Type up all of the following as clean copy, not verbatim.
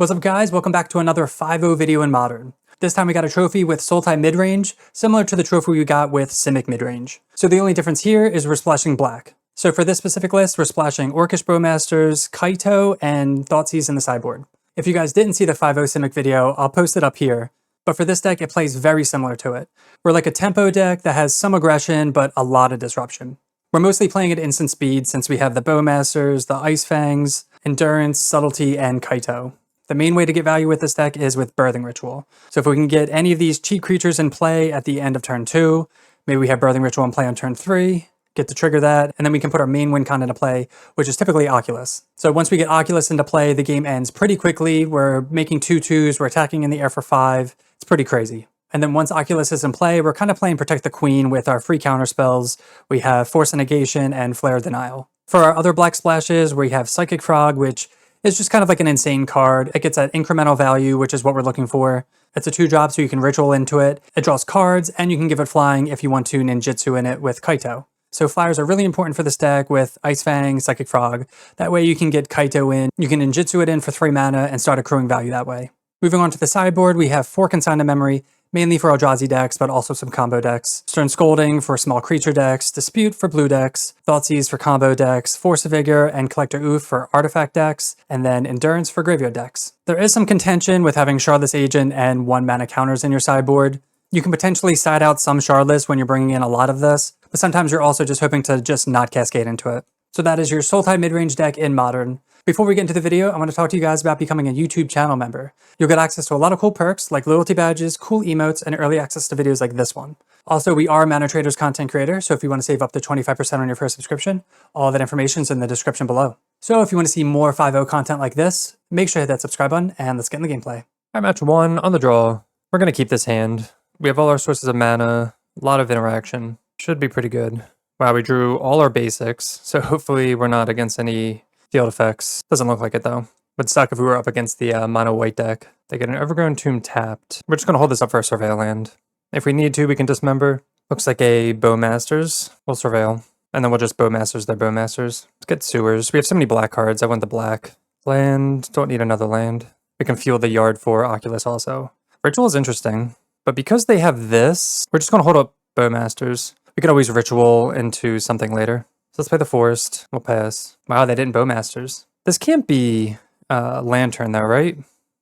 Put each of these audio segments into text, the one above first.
What's up guys, welcome back to another 5-0 video in Modern. This time we got a trophy with Sultai Midrange, similar to the trophy we got with Simic Midrange. So the only difference here is we're splashing black. So for this specific list, we're splashing Orcish Bowmasters, Kaito, and Thoughtseize in the sideboard. If you guys didn't see the 5-0 Simic video, I'll post it up here. But for this deck, it plays very similar to it. We're like a tempo deck that has some aggression, but a lot of disruption. We're mostly playing at instant speed since we have the Bowmasters, the Ice Fangs, Endurance, Subtlety, and Kaito. The main way to get value with this deck is with Birthing Ritual. So if we can get any of these cheap creatures in play at the end of turn 2, maybe we have Birthing Ritual in play on turn 3, get to trigger that, and then we can put our main win con into play, which is typically Oculus. So once we get Oculus into play, the game ends pretty quickly. We're making 2/2s, we're attacking in the air for 5. It's pretty crazy. And then once Oculus is in play, we're kind of playing Protect the Queen with our free counter spells. We have Force Negation and Flare Denial. For our other black splashes, we have Psychic Frog, which is just kind of like an insane card. It gets that incremental value, which is what we're looking for. It's a 2-drop, so you can ritual into it. It draws cards, and you can give it flying if you want to ninjutsu in it with Kaito. So flyers are really important for this deck with Ice Fang, Psychic Frog. That way you can get Kaito in, you can ninjutsu it in for 3 mana and start accruing value that way. Moving on to the sideboard, we have 4 Consigned Memory, mainly for Eldrazi decks, but also some combo decks. Stern Scolding for small creature decks, Dispute for blue decks, Thoughtseize for combo decks, Force of Vigor and Collector Oof for artifact decks, and then Endurance for graveyard decks. There is some contention with having Shardless Agent and 1 mana counters in your sideboard. You can potentially side out some Shardless when you're bringing in a lot of this, but sometimes you're also just hoping to just not cascade into it. So that is your Sultai Midrange deck in Modern. Before we get into the video, I want to talk to you guys about becoming a YouTube channel member. You'll get access to a lot of cool perks like loyalty badges, cool emotes, and early access to videos like this one. Also, we are Mana Traders content creator, so if you want to save up to 25% on your first subscription, all that information is in the description below. So if you want to see more 5-0 content like this, make sure to hit that subscribe button, and let's get in the gameplay. All right, match 1 on the draw. We're going to keep this hand. We have all our sources of mana, a lot of interaction. Should be pretty good. Wow, we drew all our basics, so hopefully we're not against any field effects. Doesn't look like it though. Would suck if we were up against the mono white deck. They get an Overgrown Tomb tapped. We're just going to hold this up for a Surveil land. If we need to, we can dismember. Looks like a Bowmasters. We'll Surveil. And then we'll just Bowmasters their Bowmasters. Let's get Sewers. We have so many black cards. I want the black. Land. Don't need another land. We can fuel the yard for Oculus also. Ritual is interesting. But because they have this, we're just going to hold up Bowmasters. We could always Ritual into something later. So let's play the Forest. We'll pass. Wow, they didn't Bowmasters. This can't be Lantern though, right?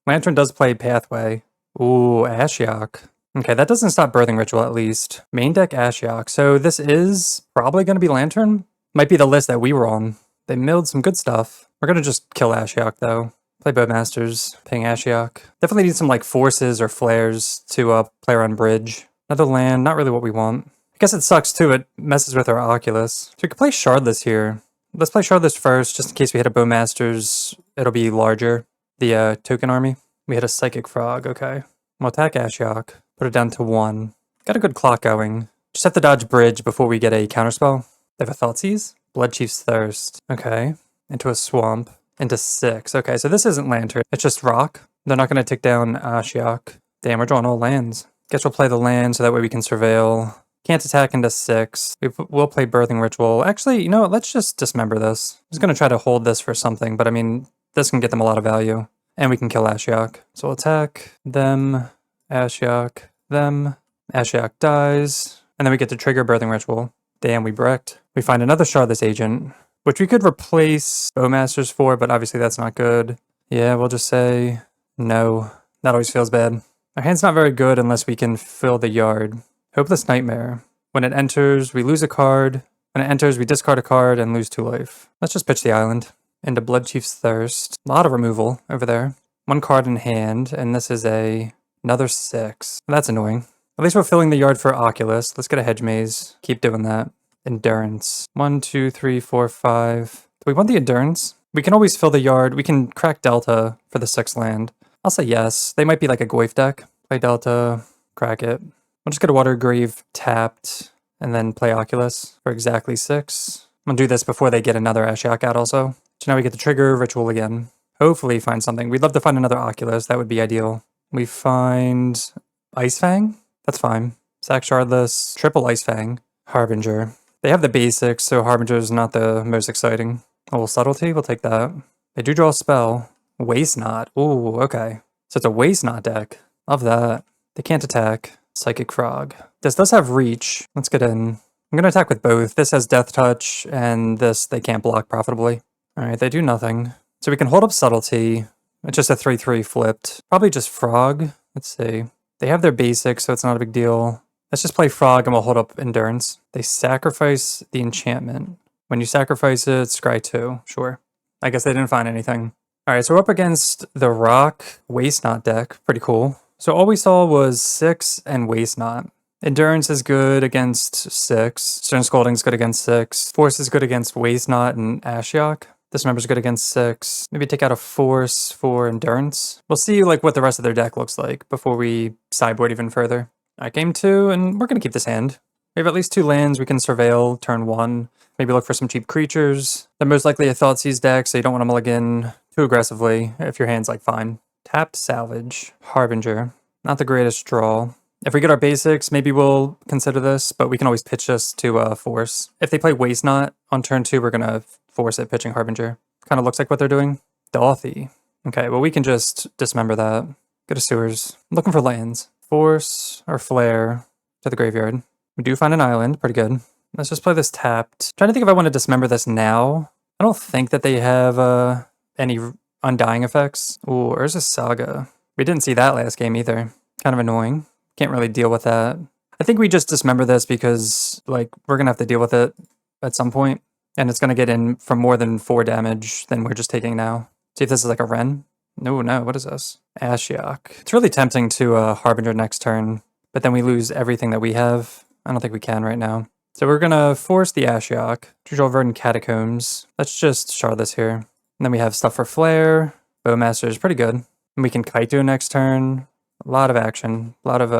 Lantern does play Pathway. Ooh, Ashiok. Okay, that doesn't stop Birthing Ritual at least. Main deck Ashiok. So this is probably going to be Lantern. Might be the list that we were on. They milled some good stuff. We're going to just kill Ashiok though. Play Bowmasters, ping Ashiok. Definitely need some like forces or flares to play around bridge. Another land, not really what we want. I guess it sucks too, it messes with our Oculus. So we could play Shardless here. Let's play Shardless first, just in case we hit a Bowmasters, it'll be larger. The token army. We hit a Psychic Frog, okay. We'll attack Ashiok, put it down to 1. Got a good clock going. Just have to dodge bridge before we get a counterspell. They have a Thoughtseize? Bloodchief's Thirst, okay. Into a Swamp, into 6. Okay, so this isn't Lantern, it's just Rock. They're not going to tick down Ashiok. Damn, we're drawing all lands. Guess we'll play the land so that way we can Surveil. Can't attack into 6. We'll play Birthing Ritual. Actually, you know what? Let's just dismember this. I'm just going to try to hold this for something, but I mean, this can get them a lot of value. And we can kill Ashiok. So we'll attack them, Ashiok, them. Ashiok dies. And then we get to trigger Birthing Ritual. Damn, we bricked. We find another Shardless Agent, which we could replace Bowmasters for, but obviously that's not good. Yeah, we'll just say no. That always feels bad. Our hand's not very good unless we can fill the yard. Hopeless Nightmare. When it enters, we lose a card. When it enters, we discard a card and lose 2 life. Let's just pitch the island. Into Bloodchief's Thirst. A lot of removal over there. 1 card in hand, and this is another 6. That's annoying. At least we're filling the yard for Oculus. Let's get a Hedge Maze. Keep doing that. Endurance. 1, 2, 3, 4, 5. Do we want the Endurance? We can always fill the yard. We can crack Delta for the 6th land. I'll say yes. They might be like a Goyf deck. Play Delta, crack it. I'll just get a Watergrave tapped, and then play Oculus for exactly 6. I'm gonna do this before they get another Ashiok out also. So now we get to trigger Ritual again. Hopefully find something. We'd love to find another Oculus, that would be ideal. We find Ice Fang? That's fine. Sack Shardless, triple Ice Fang, Harbinger. They have the basics, so Harbinger is not the most exciting. A little Subtlety, we'll take that. They do draw a spell. Waste Knot. Ooh, okay. So it's a Waste Knot deck. Love that. They can't attack. Psychic Frog. This does have reach. Let's get in. I'm going to attack with both. This has Death Touch, and this they can't block profitably. Alright, they do nothing. So we can hold up Subtlety. It's just a 3-3 flipped. Probably just Frog. Let's see. They have their basics, so it's not a big deal. Let's just play Frog and we'll hold up Endurance. They sacrifice the enchantment. When you sacrifice it, scry 2. Sure. I guess they didn't find anything. Alright, so we're up against the Rock Waste Knot deck. Pretty cool. So all we saw was 6 and Waste Knot. Endurance is good against 6. Stern Scolding is good against 6. Force is good against Waste Knot and Ashiok. Dismember's good against 6. Maybe take out a Force for Endurance. We'll see like what the rest of their deck looks like before we sideboard even further. Alright, game 2, and we're going to keep this hand. We have at least 2 lands we can surveil turn 1. Maybe look for some cheap creatures. They're most likely a Thoughtseize deck, so you don't want to mulligan too aggressively if your hand's like fine. Tapped Salvage. Harbinger. Not the greatest draw. If we get our basics, maybe we'll consider this, but we can always pitch this to Force. If they play Waste Knot on turn 2, we're going to force it pitching Harbinger. Kind of looks like what they're doing. Dolthy. Okay, well we can just dismember that. Go to Sewers. I'm looking for lands. Force or Flare to the graveyard. We do find an island. Pretty good. Let's just play this tapped. Trying to think if I want to dismember this now. I don't think that they have any undying effects. Ooh, Urza's Saga. We didn't see that last game either. Kind of annoying. Can't really deal with that. I think we just dismember this because, like, we're going to have to deal with it at some point. And it's going to get in for more than 4 damage than we're just taking now. See if this is like a Wren. No, what is this? Ashiok. It's really tempting to Harbinger next turn, but then we lose everything that we have. I don't think we can right now. So we're going to force the Ashiok to draw Verdant Catacombs. Let's just shard this here. And then we have stuff for Flare. Bowmasters, pretty good. And we can Kaito next turn. A lot of action. A lot of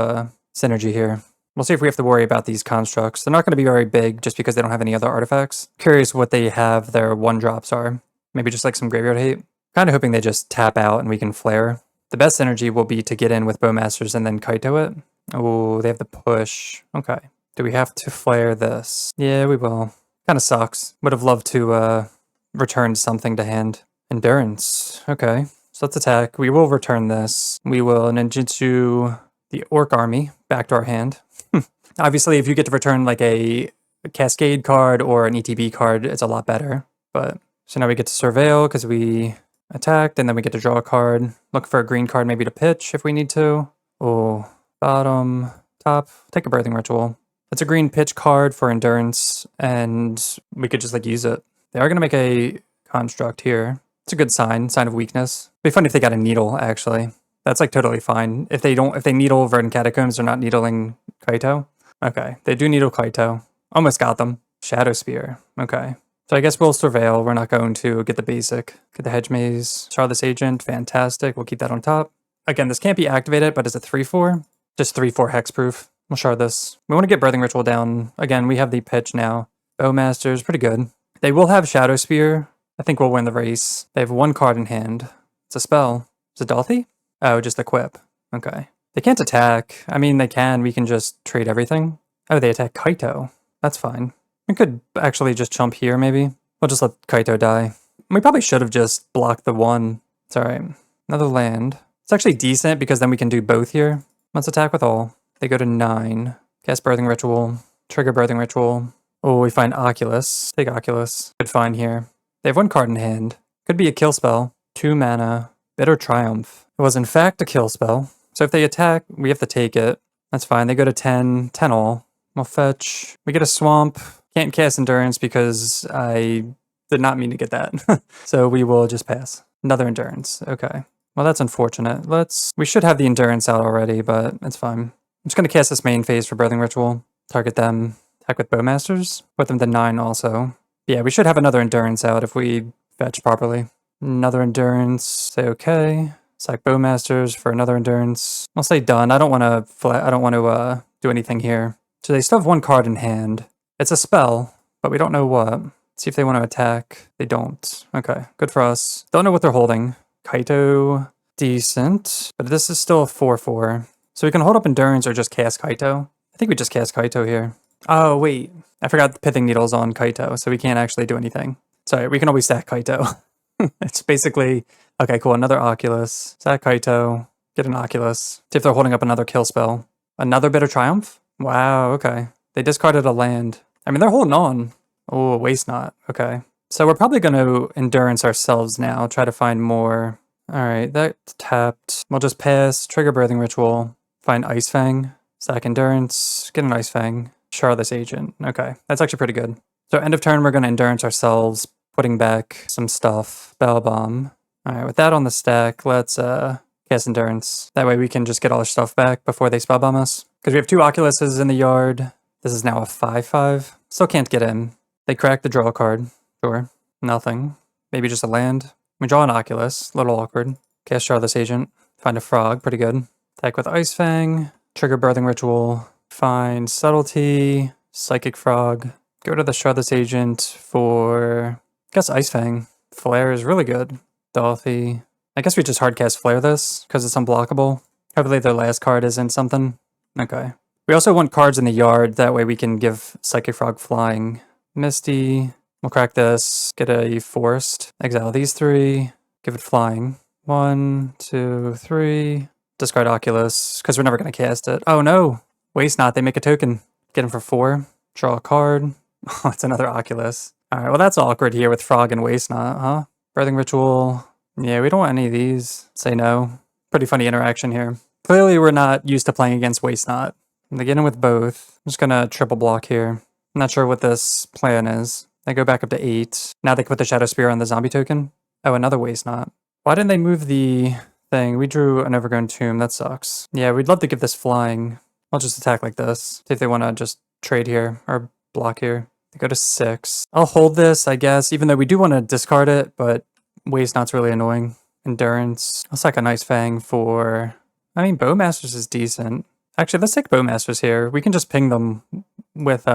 synergy here. We'll see if we have to worry about these constructs. They're not going to be very big just because they don't have any other artifacts. Curious what they have their 1-drops are. Maybe just like some graveyard hate. Kind of hoping they just tap out and we can flare. The best synergy will be to get in with Bowmasters and then Kaito it. Oh, they have the push. Okay. Do we have to flare this? Yeah, we will. Kind of sucks. Would have loved to return something to hand. Endurance. Okay. So let's attack. We will return this. We will ninjutsu the Orc Army back to our hand. Obviously, if you get to return like a Cascade card or an ETB card, it's a lot better. But so now we get to surveil because we attacked, and then we get to draw a card. Look for a green card maybe to pitch if we need to. Oh, bottom, top. Take a Birthing Ritual. It's a green pitch card for Endurance, and we could just like use it. They are going to make a construct here. It's a good sign of weakness. It'd be fun if they got a needle, actually. That's like totally fine. If they needle Verdant Catacombs, they're not needling Kaito. Okay, they do needle Kaito. Almost got them. Shadow Spear. Okay. So I guess we'll surveil. We're not going to get the basic. Get the Hedge Maze. Char this agent. Fantastic. We'll keep that on top. Again, this can't be activated, but it's a 3-4. Just 3-4 hexproof. We'll shard this. We want to get Birthing Ritual down. Again, we have the pitch now. Bowmasters, pretty good. They will have Shadow Spear. I think we'll win the race. They have 1 card in hand. It's a spell. Is it Dolthy? Oh, just equip. Okay. They can't attack. I mean, they can. We can just trade everything. Oh, they attack Kaito. That's fine. We could actually just jump here, maybe. We'll just let Kaito die. We probably should have just blocked the 1. It's alright. Another land. It's actually decent because then we can do both here. Let's attack with all. They go to 9. Cast Birthing Ritual. Trigger Birthing Ritual. Oh, we find Oculus. Take Oculus. Good find here. They have 1 card in hand. Could be a kill spell. 2 mana. Bitter Triumph. It was in fact a kill spell. So if they attack, we have to take it. That's fine. They go to 10. 10 all. We'll fetch. We get a Swamp. Can't cast Endurance because I did not mean to get that. So we will just pass. Another Endurance. Okay. Well, that's unfortunate. We should have the Endurance out already, but it's fine. I'm just going to cast this main phase for Birthing Ritual. Target them. Attack with Bowmasters. Put them to 9 also. Yeah, we should have another Endurance out if we fetch properly. Another Endurance. Say okay. Sack Bowmasters for another Endurance. I'll say done. I don't want to do anything here. So they still have 1 card in hand. It's a spell, but we don't know what. Let's see if they want to attack. They don't. Okay, good for us. Don't know what they're holding. Kaito, decent. But this is still a 4-4. So we can hold up Endurance or just cast Kaito. I think we just cast Kaito here. Oh, wait. I forgot the Pithing Needle's on Kaito, so we can't actually do anything. Sorry, we can always stack Kaito. It's basically Okay, cool. Another Oculus. Is that Kaito? Get an Oculus. See if they're holding up another kill spell. Another Bitter Triumph? Wow, okay. They discarded a land. I mean, they're holding on. Oh, Waste Not. Okay. So we're probably going to Endurance ourselves now. Try to find more. All right, that's tapped. We'll just pass. Trigger Birthing Ritual. Find Ice Fang. Stack Endurance. Get an Ice Fang. Charlotte's Agent. Okay, that's actually pretty good. So end of turn, we're going to Endurance ourselves, putting back some stuff. Bell Bomb. All right, with that on the stack, let's cast Endurance. That way we can just get all our stuff back before they spell bomb us. Because we have 2 Oculuses in the yard. This is now a 5/5. Still can't get in. They cracked the draw card. Sure. Nothing. Maybe just a land. We draw an Oculus. A little awkward. Cast Charlotte's Agent. Find a Frog. Pretty good. Attack with Ice Fang. Trigger Birthing Ritual. Find Subtlety. Psychic Frog. Go to the Charlotte's Agent for, I guess, Ice Fang. Flare is really good. Dolphy. I guess we just hardcast Flare this because it's unblockable. Hopefully their last card isn't something. Okay. We also want cards in the yard. That way we can give Psychic Frog flying. Misty. We'll crack this. Get a Forest. Exile these 3. Give it flying. 1, 2, 3. Discard Oculus because we're never going to cast it. Oh no. Waste Not. They make a token. Get him for 4. Draw a card. Oh, it's another Oculus. Alright, well that's awkward here with Frog and Waste Not, huh? Birthing Ritual. Yeah, we don't want any of these. Say no. Pretty funny interaction here. Clearly we're not used to playing against Waste Not. They get in with both. I'm just gonna triple block here. I'm not sure what this plan is. They go back up to 8. Now they can put the Shadow Spear on the zombie token. Oh, another Waste Not. Why didn't they move the thing? We drew an Overgrown Tomb. That sucks. Yeah, we'd love to give this flying. I'll just attack like this. See if they want to just trade here or block here. They go to 6. I'll hold this, I guess, even though we do want to discard it, but Waste Not's really annoying. Endurance. I'll sack a Nice Fang for... I mean, Bowmasters is decent. Actually, let's take Bowmasters here. We can just ping them with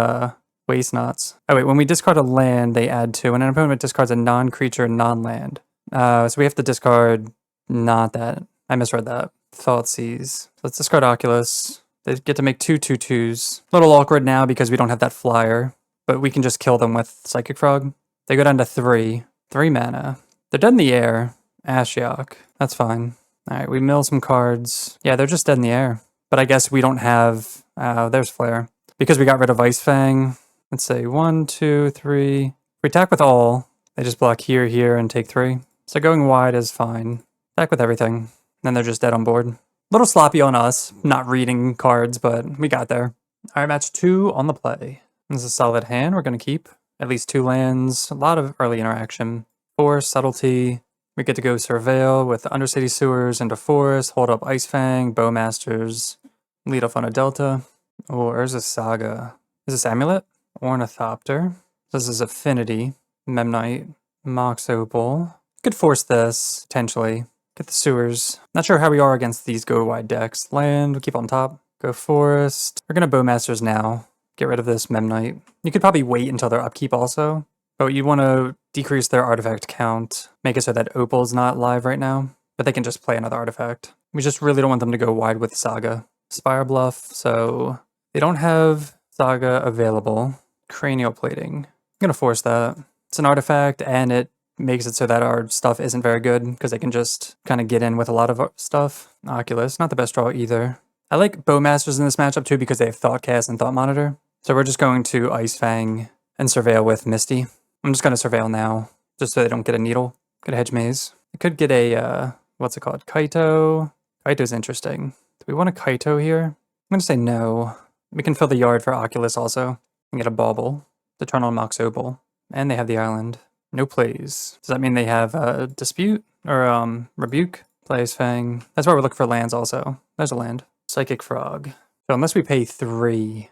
Waste Nots. Oh wait, when we discard a land, they add 2. When an opponent discards a non-creature, non-land. So we have to discard not that. I misread that. Thoughtseize. Let's discard Oculus. They get to make 2 2/2s. A little awkward now because we don't have that flyer, but we can just kill them with Psychic Frog. They go down to 3. 3 mana. They're dead in the air. Ashiok. That's fine. Alright, we mill some cards. Yeah, they're just dead in the air. But I guess we don't have... there's Flare. Because we got rid of Ice Fang. Let's say 1, 2, 3. If we attack with all, they just block here, here, and take 3. So going wide is fine. Attack with everything. Then they're just dead on board. A little sloppy on us, not reading cards, but we got there. Alright, match 2 on the play. This is a solid hand. We're going to keep at least 2 lands. A lot of early interaction. 4, Subtlety. We get to go Surveil with Undercity Sewers into Forest, hold up Ice Fang, Bowmasters, lead off on a Delta. Or is this Saga? Is this Amulet? Ornithopter. This is Affinity. Memnite. Mox Opal. Could force this, potentially. Get the Sewers. Not sure how we are against these go wide decks. Land, keep on top. Go Forest. We're gonna Bowmasters now. Get rid of this Memnite. You could probably wait until their upkeep also. But you want to decrease their artifact count. Make it so that Opal's not live right now. But they can just play another artifact. We just really don't want them to go wide with Saga. Spire Bluff, so they don't have Saga available. Cranial Plating. I'm gonna force that. It's an artifact and it makes it so that our stuff isn't very good because they can just kind of get in with a lot of stuff. Oculus, not the best draw either. I like Bowmasters in this matchup too because they have Thoughtcast and Thought Monitor. So we're just going to Ice Fang and Surveil with Misty. I'm just going to Surveil now just so they don't get a needle. Get a Hedge Maze. I could get a, what's it called? Kaito. Kaito's interesting. Do we want a Kaito here? I'm going to say no. We can fill the yard for Oculus also. And get a Bauble. To turn on Mox Opal. And they have the island. No plays. Does that mean they have a Dispute? Or Rebuke? Plays Fang. That's why we're looking for lands also. There's a land. Psychic Frog. So unless we pay 3.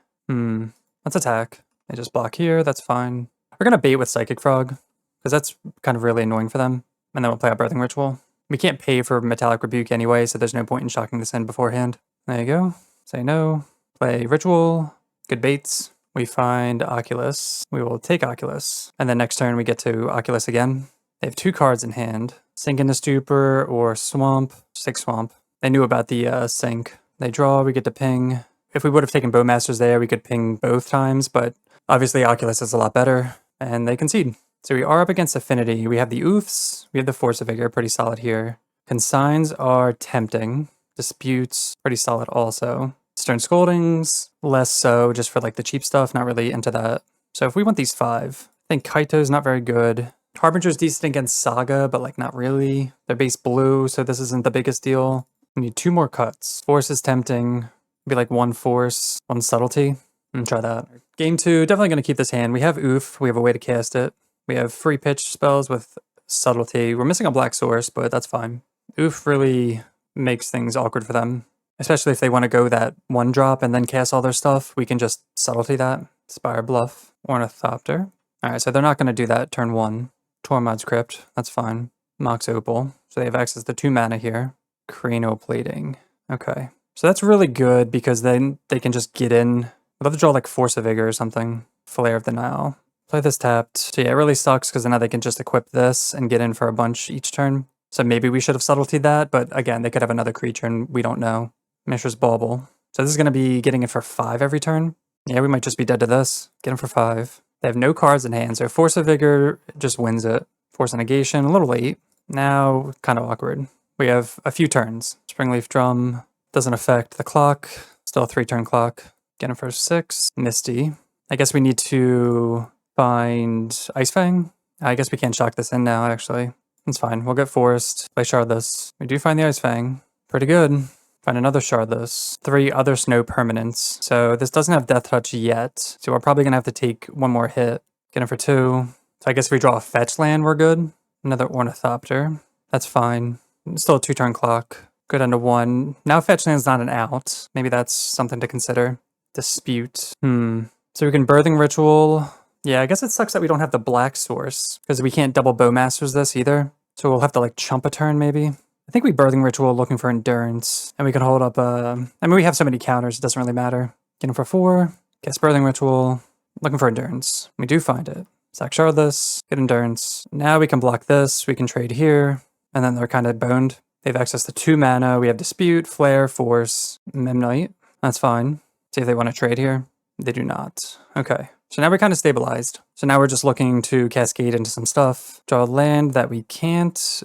Let's attack. They just block here. That's fine. We're going to bait with Psychic Frog. Because that's kind of really annoying for them. And then we'll play a Birthing Ritual. We can't pay for Metallic Rebuke anyway, so there's no point in shocking this in beforehand. There you go. Say no. Play Ritual. Good baits. We find Oculus. We will take Oculus. And then next turn we get to Oculus again. They have 2 cards in hand. Sink into Stupor or Swamp. Just take Swamp. They knew about the Sink. They draw, we get to ping. If we would have taken Bowmasters there, we could ping both times, but obviously Oculus is a lot better, and they concede. So we are up against Affinity. We have the Oofs. We have the Force of Vigor, pretty solid here. Consigns are tempting. Disputes, pretty solid also. Stern Scoldings, less so, just for like the cheap stuff, not really into that. So if we want these 5, I think Kaito's not very good. Harbinger's decent against Saga, but like not really. They're base blue, so this isn't the biggest deal. We need 2 more cuts. Force is tempting. Be like 1 Force, 1 Subtlety. And try that. Game 2, definitely going to keep this hand. We have Oof. We have a way to cast it. We have free pitch spells with Subtlety. We're missing a black source, but that's fine. Oof really makes things awkward for them. Especially if they want to go that 1 drop and then cast all their stuff. We can just Subtlety that. Spire Bluff. Ornithopter. Alright, so they're not going to do that turn 1. Tormod's Crypt. That's fine. Mox Opal. So they have access to 2 mana here. Cranoplating. Okay. So that's really good because then they can just get in. I'd love to draw like Force of Vigor or something. Flare of the Nile. Play this tapped. So yeah, it really sucks because now they can just equip this and get in for a bunch each turn. So maybe we should have subtletied that, but again, they could have another creature and we don't know. Mishra's Bauble. So this is going to be getting it for 5 every turn. Yeah, we might just be dead to this. Get him for 5. They have no cards in hand, so Force of Vigor just wins it. Force of Negation, a little late. Now, kind of awkward. We have a few turns. Springleaf Drum doesn't affect the clock. Still a 3-turn clock. Get him for 6. Misty. I guess we need to find Ice Fang. I guess we can't shock this in now, actually. It's fine. We'll get Forest. Play Shardless. We do find the Ice Fang. Pretty good. Find another Shardless. 3 other snow permanents. So this doesn't have Death Touch yet. So we're probably going to have to take 1 more hit. Get him for 2. So I guess if we draw a fetch land, we're good. Another Ornithopter. That's fine. Still a 2-turn clock. Good into 1. Now fetch land's not an out. Maybe that's something to consider. Dispute. So we can Birthing Ritual. Yeah, I guess it sucks that we don't have the black source. Because we can't double Bowmasters this either. So we'll have to like chump a turn maybe. I think we Birthing Ritual looking for Endurance. And we can hold up I mean, we have so many counters, it doesn't really matter. Get him for 4. Cast Birthing Ritual. Looking for Endurance. We do find it. Sack Shardless. Get Endurance. Now we can block this. We can trade here. And then they're kind of boned. They have access to 2 mana. We have Dispute, Flare, Force, Memnite. That's fine. See if they want to trade here. They do not. Okay. So now we're kind of stabilized. So now we're just looking to cascade into some stuff. Draw a land that we can't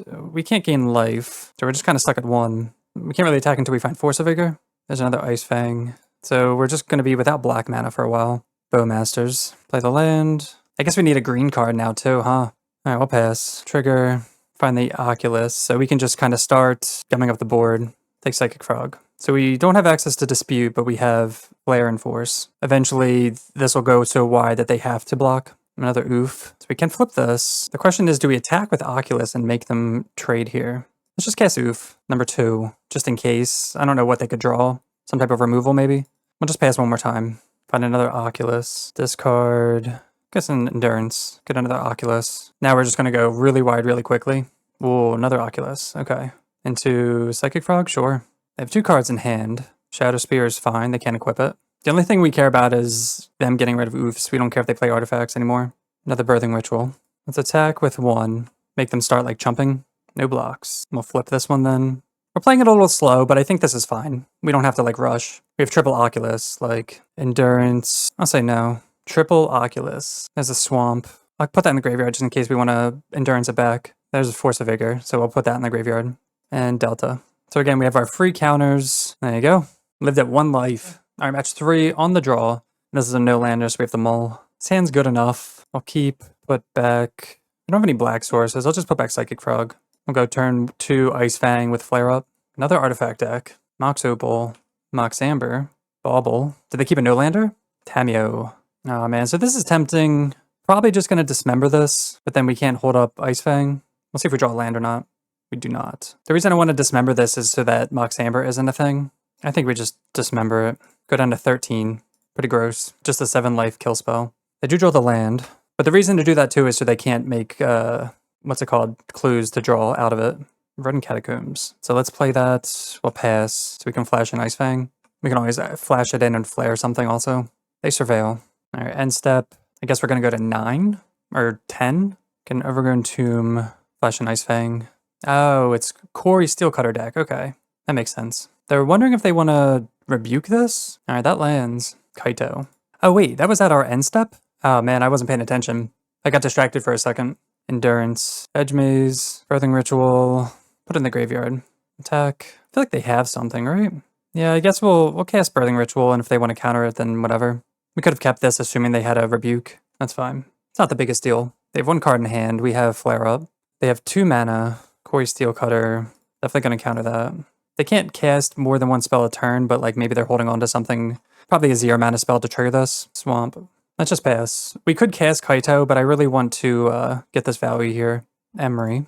gain life. So we're just kind of stuck at 1. We can't really attack until we find Force of Vigor. There's another Ice Fang. So we're just going to be without black mana for a while. Bowmasters. Play the land. I guess we need a green card now too, huh? Alright, we'll pass. Trigger. Find the Oculus. So we can just kind of start gumming up the board. Take Psychic Frog. So we don't have access to Dispute, but we have Flare and Force. Eventually, this will go so wide that they have to block. Another Oof. So we can flip this. The question is, do we attack with Oculus and make them trade here? Let's just cast Oof. Number 2, just in case. I don't know what they could draw. Some type of removal, maybe? We'll just pass 1 more time. Find another Oculus. Discard. Guess an Endurance. Get another Oculus. Now we're just going to go really wide really quickly. Ooh, another Oculus. Okay. Into Psychic Frog? Sure. They have 2 cards in hand. Shadow Spear is fine. They can't equip it. The only thing we care about is them getting rid of Oofs. We don't care if they play artifacts anymore. Another Birthing Ritual. Let's attack with 1. Make them start like chumping. No blocks. We'll flip this one then. We're playing it a little slow, but I think this is fine. We don't have to like rush. We have triple Oculus, like Endurance. I'll say no. Triple Oculus. There's a Swamp. I'll put that in the graveyard just in case we want to Endurance it back. There's a Force of Vigor, so we'll put that in the graveyard. And Delta. So again, we have our free counters. There you go. Lived at 1 life. All right, match 3 on the draw. This is a no-lander, so we have to mull. This hand's good enough. I'll keep, put back. I don't have any black sources. I'll just put back Psychic Frog. We'll go turn 2 Ice Fang with Flare Up. Another artifact deck. Mox Opal. Mox Amber. Bauble. Did they keep a no-lander? Tameo. Oh man, so this is tempting. Probably just going to dismember this, but then we can't hold up Ice Fang. We'll see if we draw a land or not. We do not. The reason I want to dismember this is so that Mox Amber isn't a thing. I think we just dismember it. Go down to 13. Pretty gross. Just a 7-life kill spell. They do draw the land. But the reason to do that too is so they can't make, what's it called? Clues to draw out of it. Verdant Catacombs. So let's play that. We'll pass. So we can flash an Ice Fang. We can always flash it in and flare something also. They Surveil. Alright, end step. I guess we're going to go to 9 or 10. Can Overgrown Tomb. Flash an Ice Fang. Oh, it's Corey Steelcutter deck. Okay, that makes sense. They're wondering if they want to rebuke this. All right, that lands. Kaito. Oh wait, that was at our end step? Oh man, I wasn't paying attention. I got distracted for a second. Endurance, Edge Maze, Birthing Ritual, put in the graveyard. Attack. I feel like they have something, right? Yeah, I guess we'll cast Birthing Ritual, and if they want to counter it, then whatever. We could have kept this, assuming they had a Rebuke. That's fine. It's not the biggest deal. They have 1 card in hand. We have Flare Up. They have 2 mana. Corey Steelcutter. Definitely going to counter that. They can't cast more than 1 spell a turn, but like maybe they're holding on to something. Probably a 0 mana spell to trigger this. Swamp. Let's just pass. We could cast Kaito, but I really want to get this value here. Emery.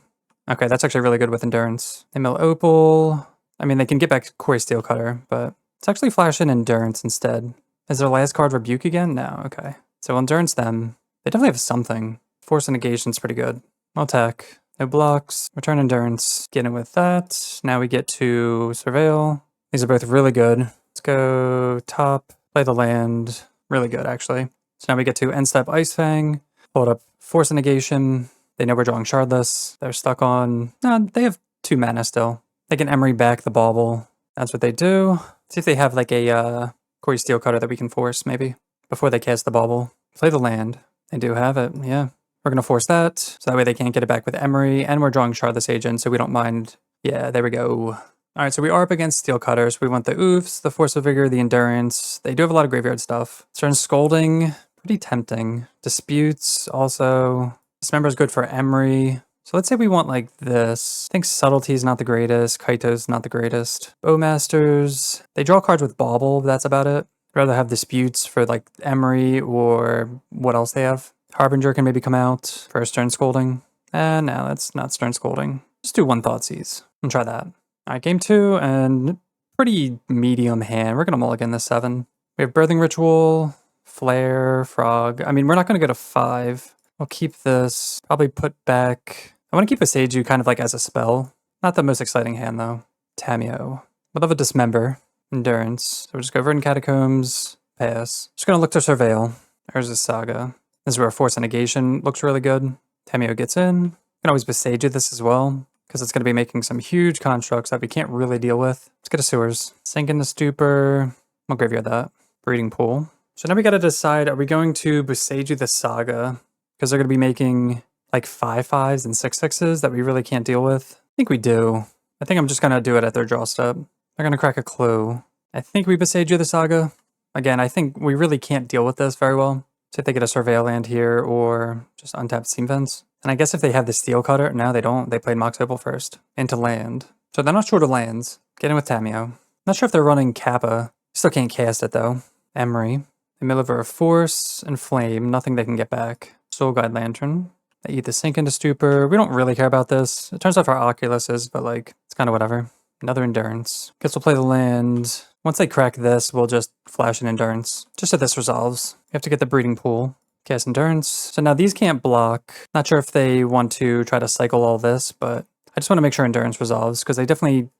Okay, that's actually really good with Endurance. They mill Opal. I mean, they can get back Corey Steelcutter, but let's actually flash in Endurance instead. Is their last card Rebuke again? No, okay. So we'll Endurance them. They definitely have something. Force of Negation's pretty good. I'll attack. No blocks. Return Endurance. Get in with that. Now we get to Surveil. These are both really good. Let's go top. Play the land. Really good, actually. So now we get to end step Ice Fang. Hold up Force of Negation. They know we're drawing Shardless. They're stuck on... No, they have 2 mana still. They can Emery back the Bauble. That's what they do. See if they have like a Corey Steelcutter that we can force, maybe, before they cast the Bauble. Play the land. They do have it, yeah. We're going to force that, so that way they can't get it back with Emery, and we're drawing Shardless Agent, so we don't mind. Yeah, there we go. Alright, so we are up against Steelcutters. We want the Oofs, the Force of Vigor, the Endurance. They do have a lot of graveyard stuff. Turn Scolding, pretty tempting. Disputes, also. Dismember is good for Emery. So let's say we want like this. I think Subtlety is not the greatest. Kaito's not the greatest. Bowmasters. They draw cards with Bauble, but that's about it. I'd rather have Disputes for like Emery or what else they have. Harbinger can maybe come out for a Stern Scolding. No, that's not Stern Scolding. Just do 1 Thoughtseize and try that. Alright, game 2, and pretty medium hand. We're going to mulligan this 7. We have Birthing Ritual, Flare, Frog. I mean, we're not going to go to 5. I'll keep this. Probably put back... I want to keep a Seiju kind of like as a spell. Not the most exciting hand, though. Tamio. We'll have a Dismember. Endurance. So we'll just go Verdant Catacombs. Pass. Just going to look to Surveil. There's a Saga. This is where Force of Negation looks really good. Tamio gets in. You can always Beseiju this as well, because it's going to be making some huge constructs that we can't really deal with. Let's get a Sewers. Sink into Stupor. I'll graveyard that. Breeding Pool. So now we got to decide, are we going to Beseiju the Saga? Because they're going to be making like 5/5s and 6/6s that we really can't deal with. I think we do. I think I'm just going to do it at their draw step. They're going to crack a clue. I think we Beseiju the Saga. Again, I think we really can't deal with this very well. So if they get a Surveil land here, or just untapped Steam Fence. And I guess if they have the Steelcutter, no, they don't. They played Mox Opal first. Into land. So they're not short of lands. Get in with Tamio. Not sure if they're running Kappa. Still can't cast it, though. Emery. They mill over a Force and Flame. Nothing they can get back. Soul Guide Lantern. They eat the Sink into Stupor. We don't really care about this. It turns out our Oculuses, but like, it's kind of whatever. Another Endurance. Guess we'll play the land. Once they crack this, we'll just flash an Endurance. Just so this resolves. We have to get the Breeding Pool. Cast Endurance. So now these can't block. Not sure if they want to try to cycle all this, but I just want to make sure Endurance resolves, because they definitely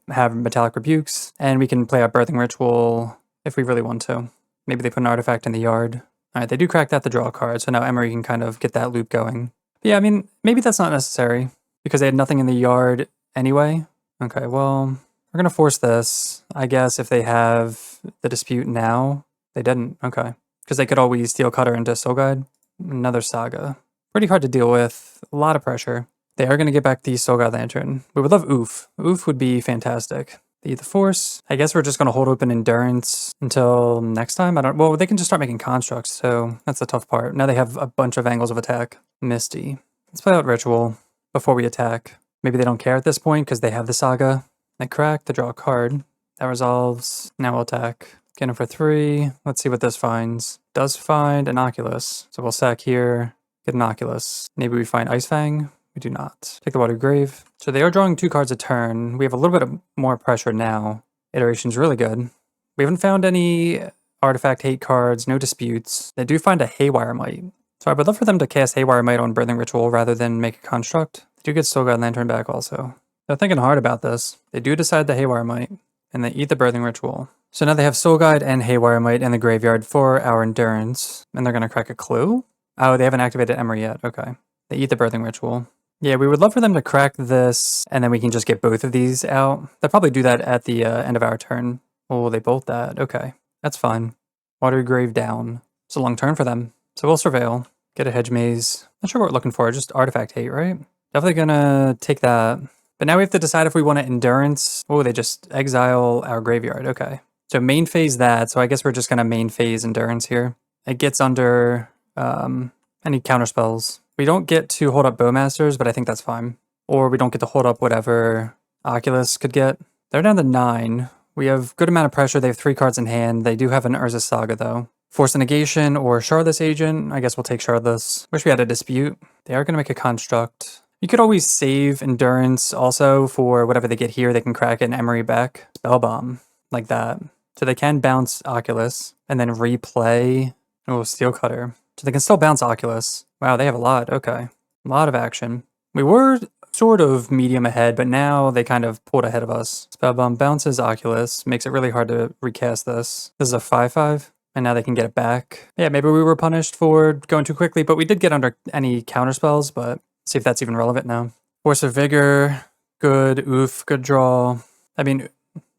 have Metallic Rebukes, and we can play our Birthing Ritual if we really want to. Maybe they put an artifact in the yard. Alright, they do crack that to draw a card, so now Emery can kind of get that loop going. But yeah, I mean, maybe that's not necessary, because they had nothing in the yard anyway. Okay, well, we're going to force this. I guess if they have the Dispute now, they didn't. Okay. Because they could always Steelcutter into Soul Guide. Another Saga. Pretty hard to deal with. A lot of pressure. They are going to get back the Soul Guide Lantern. We would love Oof. Oof would be fantastic. They eat the Force. I guess we're just going to hold open Endurance until next time. Well, they can just start making constructs, so that's the tough part. Now they have a bunch of angles of attack. Misty. Let's play out Ritual before we attack. Maybe they don't care at this point because they have the Saga. They crack to draw a card. That resolves. Now we'll attack. Get him for 3. Let's see what this finds. Does find an Oculus. So we'll sack here. Get an Oculus. Maybe we find Ice Fang. We do not. Take the Water Grave. So they are drawing 2 cards a turn. We have a little bit more pressure now. Iteration's really good. We haven't found any artifact hate cards, no disputes. They do find a Haywire Might. So I would love for them to cast Haywire Might on Birthing Ritual rather than make a construct. They do get Soul Guide Lantern back also. They're thinking hard about this. They do decide the Haywire Might, and they eat the Birthing Ritual. So now they have Soul Guide and Haywire Might in the graveyard for our Endurance, and they're going to crack a clue? Oh, they haven't activated Emery yet. Okay. They eat the Birthing Ritual. Yeah, we would love for them to crack this, and then we can just get both of these out. They'll probably do that at the end of our turn. Oh, they bolt that. Okay, that's fine. Water Grave down. It's a long turn for them. So we'll Surveil. Get a hedge maze. Not sure what we're looking for, just artifact hate, right? Definitely gonna take that. But now we have to decide if we want to endurance. Oh, they just exile our graveyard. Okay. So main phase that. So I guess we're just gonna main phase endurance here. It gets under any counter spells. We don't get to hold up Bowmasters, but I think that's fine. Or we don't get to hold up whatever Oculus could get. They're down to 9. We have good amount of pressure. They have 3 cards in hand. They do have an Urza Saga though. Force a Negation or Shardless Agent. I guess we'll take Shardless. Wish we had a Dispute. They are going to make a Construct. You could always save Endurance also for whatever they get here. They can crack an Emery back. Spell Bomb. Like that. So they can bounce Oculus and then replay Steelcutter. So they can still bounce Oculus. Wow, they have a lot. Okay. A lot of action. We were sort of medium ahead, but now they kind of pulled ahead of us. Spell Bomb bounces Oculus. Makes it really hard to recast this. This is a 5/5. And now they can get it back. Yeah, maybe we were punished for going too quickly, but we did get under any counterspells, but see if that's even relevant now. Force of Vigor, good. Oof, good draw. I mean,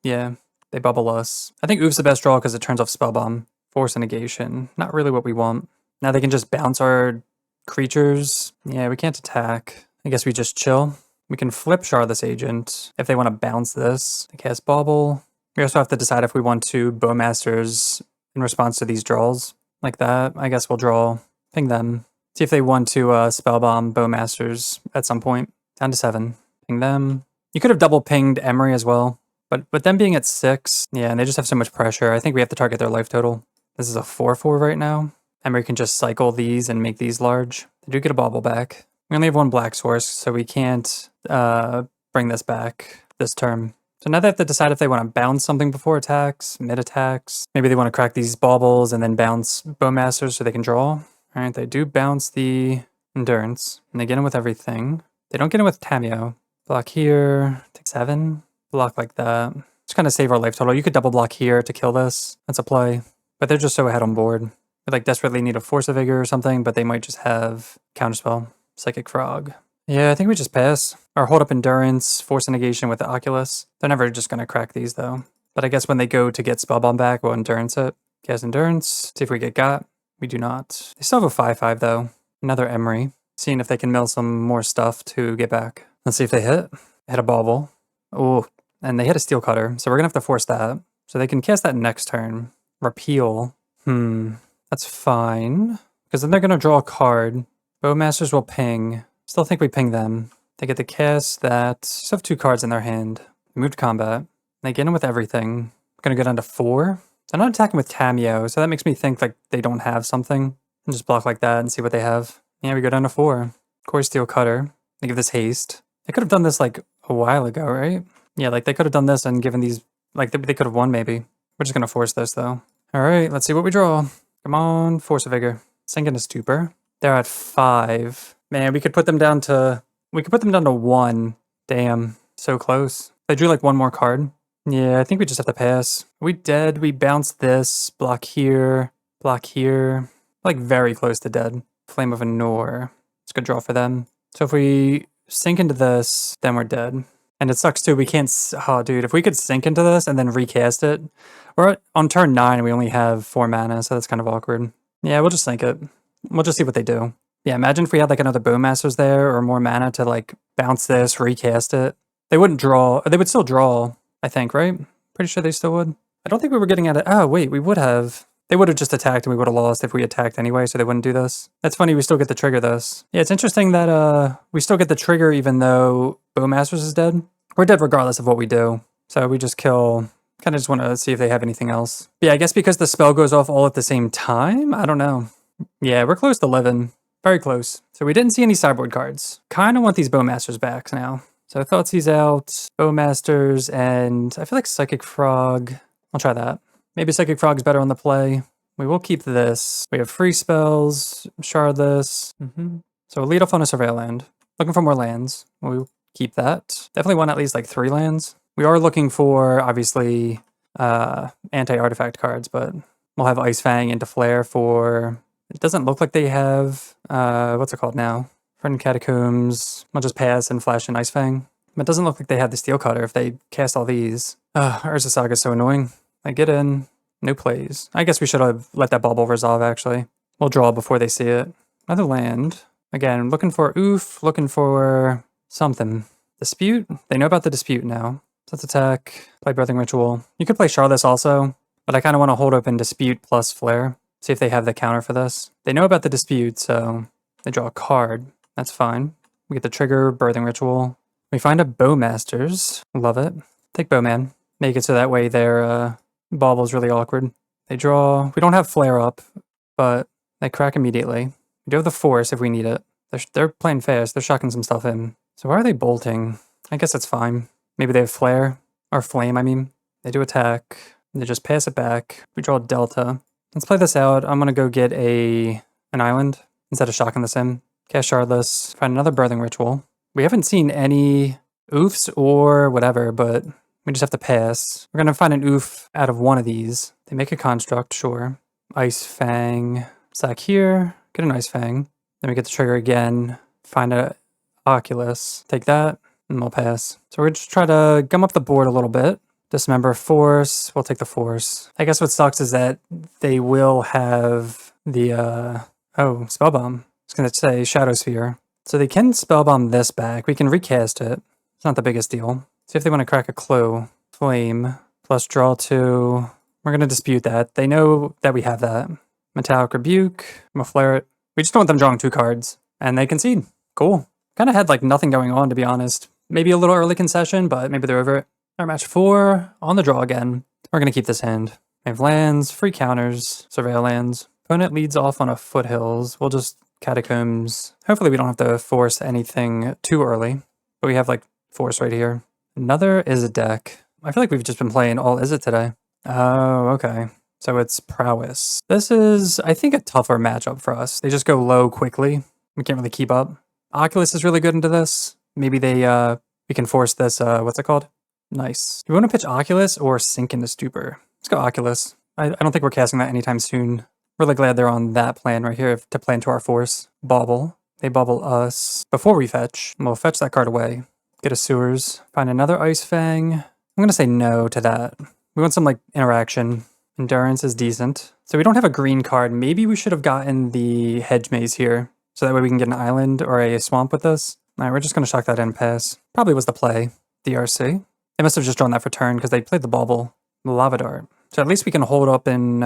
yeah, they bubble us. I think Oof's the best draw because it turns off Spell Bomb. Force a Negation, not really what we want. Now they can just bounce our creatures. Yeah, we can't attack. I guess we just chill. We can flip Shardless Agent if they want to bounce this. They cast Bauble. We also have to decide if we want to Bowmasters in response to these draws like that. I guess we'll ping them. See if they want to Spellbomb Bowmasters at some point. Down to 7. Ping them. You could have double pinged Emery as well. But with them being at 6, yeah, and they just have so much pressure, I think we have to target their life total. This is a 4/4 right now. Emery can just cycle these and make these large. They do get a Bauble back. We only have 1 black source, so we can't bring this back this turn. So now they have to decide if they want to bounce something before attacks, mid attacks. Maybe they want to crack these baubles and then bounce Bowmasters so they can draw. All right, they do bounce the Endurance, and they get in with everything. They don't get in with Tameo. Block here, take 7. Block like that. Just kind of save our life total. You could double block here to kill this. That's a play. But they're just so ahead on board. They like desperately need a Force of Vigor or something, but they might just have Counterspell. Psychic Frog. Yeah, I think we just pass. Or hold up Endurance, Force a Negation with the Oculus. They're never just going to crack these though. But I guess when they go to get Spellbomb back, we'll Endurance it. Cast Endurance, see if we get got. We do not. They still have a 5/5 though. Another Emery. Seeing if they can mill some more stuff to get back. Let's see if they hit. Hit a Bauble. Oh, and they hit a Steelcutter, so we're going to have to force that. So they can cast that next turn. Repeal. That's fine. Because then they're going to draw a card. Bowmasters will ping. Still think we ping them. They get to cast that. Still have 2 cards in their hand. Move to combat. They get in with everything. Gonna go down to 4. They're not attacking with Tameo, so that makes me think like they don't have something. And just block like that and see what they have. Yeah, we go down to 4. Core Steelcutter. They give this haste. They could have done this like a while ago, right? Yeah, like they could have done this and given these, like they could have won maybe. We're just gonna force this though. All right, let's see what we draw. Come on, Force of Vigor. Sink into Stupor. They're at 5. Man, we could put them down to 1. Damn, so close. They drew like 1 more card. Yeah, I think we just have to pass. Are we dead? We bounce this, block here, like very close to dead. Flame of Anor. It's a good draw for them. So if we sink into this, then we're dead. And it sucks too, we can't, oh dude, if we could sink into this and then recast it. We're on turn 9 and we only have 4 mana, so that's kind of awkward. Yeah, we'll just sink it. We'll just see what they do. Yeah, imagine if we had like another Bowmasters there or more mana to like bounce this, recast it. They wouldn't draw, they would still draw, I think, right? Pretty sure they still would. I don't think we were getting at it. Oh, wait, we would have. They would have just attacked and we would have lost if we attacked anyway, so they wouldn't do this. That's funny, we still get to trigger this. Yeah, it's interesting that we still get the trigger even though Bowmasters is dead. We're dead regardless of what we do. So we just kill, kind of just want to see if they have anything else. But yeah, I guess because the spell goes off all at the same time? I don't know. Yeah, we're close to living. Very close. So we didn't see any sideboard cards. Kind of want these Bowmasters back now. So Thoughtseize out, Bowmasters, and I feel like Psychic Frog. I'll try that. Maybe Psychic Frog's better on the play. We will keep this. We have free spells, Shardless. So we'll lead off on a Surveil land. Looking for more lands. We'll keep that. Definitely want at least like 3 lands. We are looking for, obviously, anti-artifact cards, but we'll have Ice Fang into Flare for... It doesn't look like they have, what's it called now? Friend Catacombs. We'll just pass and flash an Ice Fang. It doesn't look like they have the Steelcutter if they cast all these. Urza Saga is so annoying. I get in, no plays. I guess we should have let that bubble resolve, actually. We'll draw before they see it. Another land. Again, looking for oof, looking for something. Dispute? They know about the dispute now. So let's attack, play Birthing Ritual. You could play Charlotte's also, but I kind of want to hold open Dispute plus Flare. See if they have the counter for this. They know about the dispute, so they draw a card. That's fine. We get the trigger, Birthing Ritual. We find a Bowmasters. Love it. Take Bowman. Make it so that way their Bauble's really awkward. They draw. We don't have Flare up, but they crack immediately. We do have the Force if we need it. They're playing fast. They're shocking some stuff in. So why are they bolting? I guess that's fine. Maybe they have Flare. Or Flame, I mean. They do attack. They just pass it back. We draw Delta. Let's play this out. I'm going to go get an island instead of shocking this in. Cast Shardless. Find another Birthing Ritual. We haven't seen any oofs or whatever, but we just have to pass. We're going to find an oof out of one of these. They make a construct, sure. Ice Fang. Sack here. Get an Ice Fang. Then we get the trigger again. Find a Oculus. Take that, and we'll pass. So we're just try to gum up the board a little bit. Dismember Force. We'll take the Force. I guess what sucks is that they will have the, Spellbomb. I was going to say Shadow Sphere. So they can Spellbomb this back. We can recast it. It's not the biggest deal. See if they want to crack a clue. Flame. Plus draw 2. We're going to dispute that. They know that we have that. Metallic Rebuke. I'm going to flare it. We just don't want them drawing 2 cards. And they concede. Cool. Kind of had like nothing going on, to be honest. Maybe a little early concession, but maybe they're over it. Our match 4, on the draw again. We're going to keep this hand. We have lands, free counters, surveil lands. Opponent leads off on a foothills. We'll just Catacombs. Hopefully we don't have to force anything too early. But we have like force right here. Another Izzet deck. I feel like we've just been playing all Izzet today. Oh, okay. So it's Prowess. This is, I think, a tougher matchup for us. They just go low quickly. We can't really keep up. Oculus is really good into this. Maybe we can force this, what's it called? Nice. Do we want to pitch Oculus or Sink into Stupor? Let's go Oculus. I don't think we're casting that anytime soon. Really glad they're on that plan right here to play into our force. Bauble. They bubble us before we fetch. We'll fetch that card away. Get a Sewers. Find another Ice Fang. I'm going to say no to that. We want some like interaction. Endurance is decent. So we don't have a green card. Maybe we should have gotten the Hedge Maze here. So that way we can get an island or a swamp with this. All right, we're just going to shock that in and pass. Probably was the play. DRC. They must have just drawn that for turn because they played the bauble. Lava Dart. So at least we can hold up in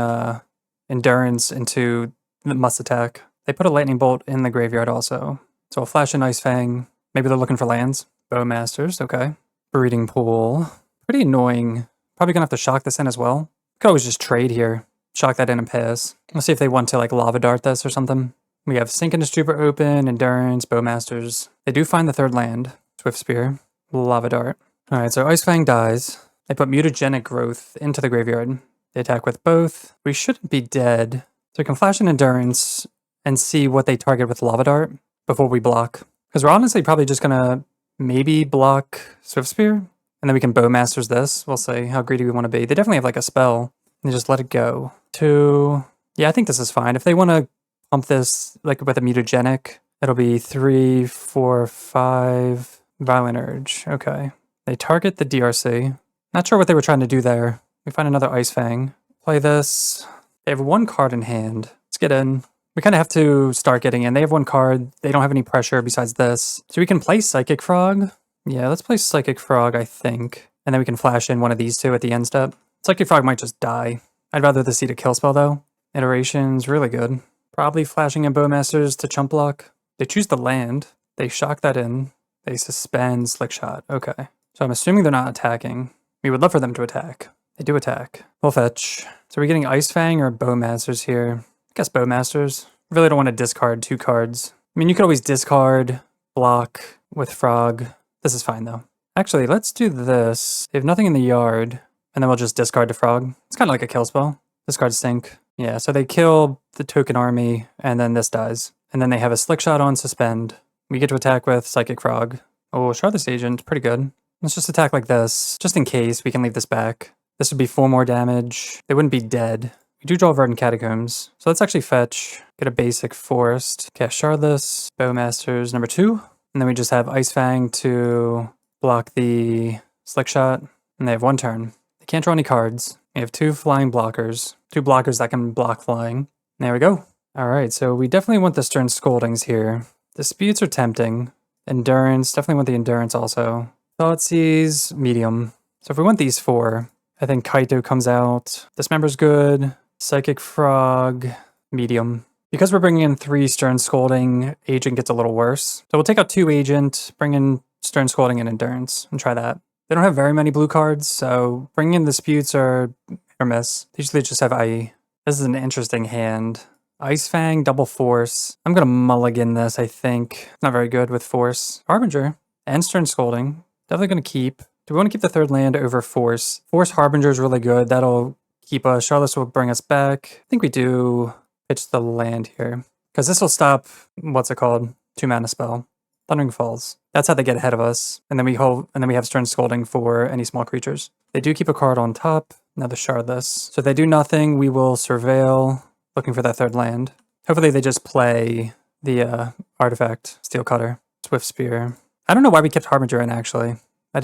Endurance into the must attack. They put a Lightning Bolt in the graveyard also. So we'll flash an Ice Fang. Maybe they're looking for lands. Bowmasters, okay. Breeding Pool. Pretty annoying. Probably going to have to shock this in as well. Could always just trade here. Shock that in and pass. Let's see if they want to like Lava Dart this or something. We have Sink into Stupor open, Endurance, Bowmasters. They do find the third land. Swift Spear. Lava Dart. Alright, so Ice Fang dies. They put Mutagenic Growth into the graveyard. They attack with both. We shouldn't be dead. So we can flash an Endurance and see what they target with Lava Dart before we block. Because we're honestly probably just going to maybe block Swift Spear. And then we can Bowmasters this. We'll see how greedy we want to be. They definitely have like a spell. And just let it go. 2. Yeah, I think this is fine. If they want to pump this like with a Mutagenic, it'll be 3, 4, 5. Violent Urge. Okay. They target the DRC. Not sure what they were trying to do there. We find another Ice Fang. Play this. They have 1 card in hand. Let's get in. We kind of have to start getting in. They have 1 card. They don't have any pressure besides this. So we can play Psychic Frog. Yeah, let's play Psychic Frog, I think. And then we can flash in one of these 2 at the end step. Psychic Frog might just die. I'd rather this eat a kill spell though. Iteration's really good. Probably flashing in Bowmasters to chump block. They choose the land. They shock that in. They suspend Slick Shot. Okay. So I'm assuming they're not attacking. We would love for them to attack. They do attack. We'll fetch. So are we getting Ice Fang or Bowmasters here? I guess Bowmasters. Really don't want to discard 2 cards. I mean, you could always discard, block with Frog. This is fine though. Actually, let's do this. They have nothing in the yard, and then we'll just discard the Frog. It's kind of like a kill spell. Discard Sink. Yeah, so they kill the token army, and then this dies. And then they have a Slick Shot on Suspend. We get to attack with Psychic Frog. Oh, Charlotte's Agent, pretty good. Let's just attack like this, just in case we can leave this back. This would be 4 more damage. They wouldn't be dead. We do draw Verdant Catacombs. So let's actually fetch, get a basic Forest, cast Shardless, Bowmasters number 2. And then we just have Ice Fang to block the Slick Shot. And they have 1 turn. They can't draw any cards. We have 2 flying blockers. 2 blockers that can block flying. There we go. All right, so we definitely want the Stern Scoldings here. Disputes are tempting. Endurance, definitely want the Endurance also. Thoughtseize, medium. So if we want these 4, I think Kaito comes out. Dismember's good. Psychic Frog, medium. Because we're bringing in 3 Stern Scolding, Agent gets a little worse. So we'll take out 2 Agent, bring in Stern Scolding and Endurance, and try that. They don't have very many blue cards, so bringing in Disputes are hit or miss. They usually just have IE. This is an interesting hand. Ice Fang, double Force. I'm gonna mulligan this, I think. Not very good with Force. Harbinger and Stern Scolding. Definitely gonna keep. Do we want to keep the 3rd land over Force? Force Harbinger is really good. That'll keep us. Charlotte will bring us back. I think we do pitch the land here. Because this will stop, what's it called? 2 mana spell. Thundering Falls. That's how they get ahead of us. And then we have Stern Scolding for any small creatures. They do keep a card on top. Now the Shardless. So if they do nothing, we will Surveil, looking for that 3rd land. Hopefully they just play the artifact, Steelcutter, Swift Spear. I don't know why we kept Harbinger in, actually. I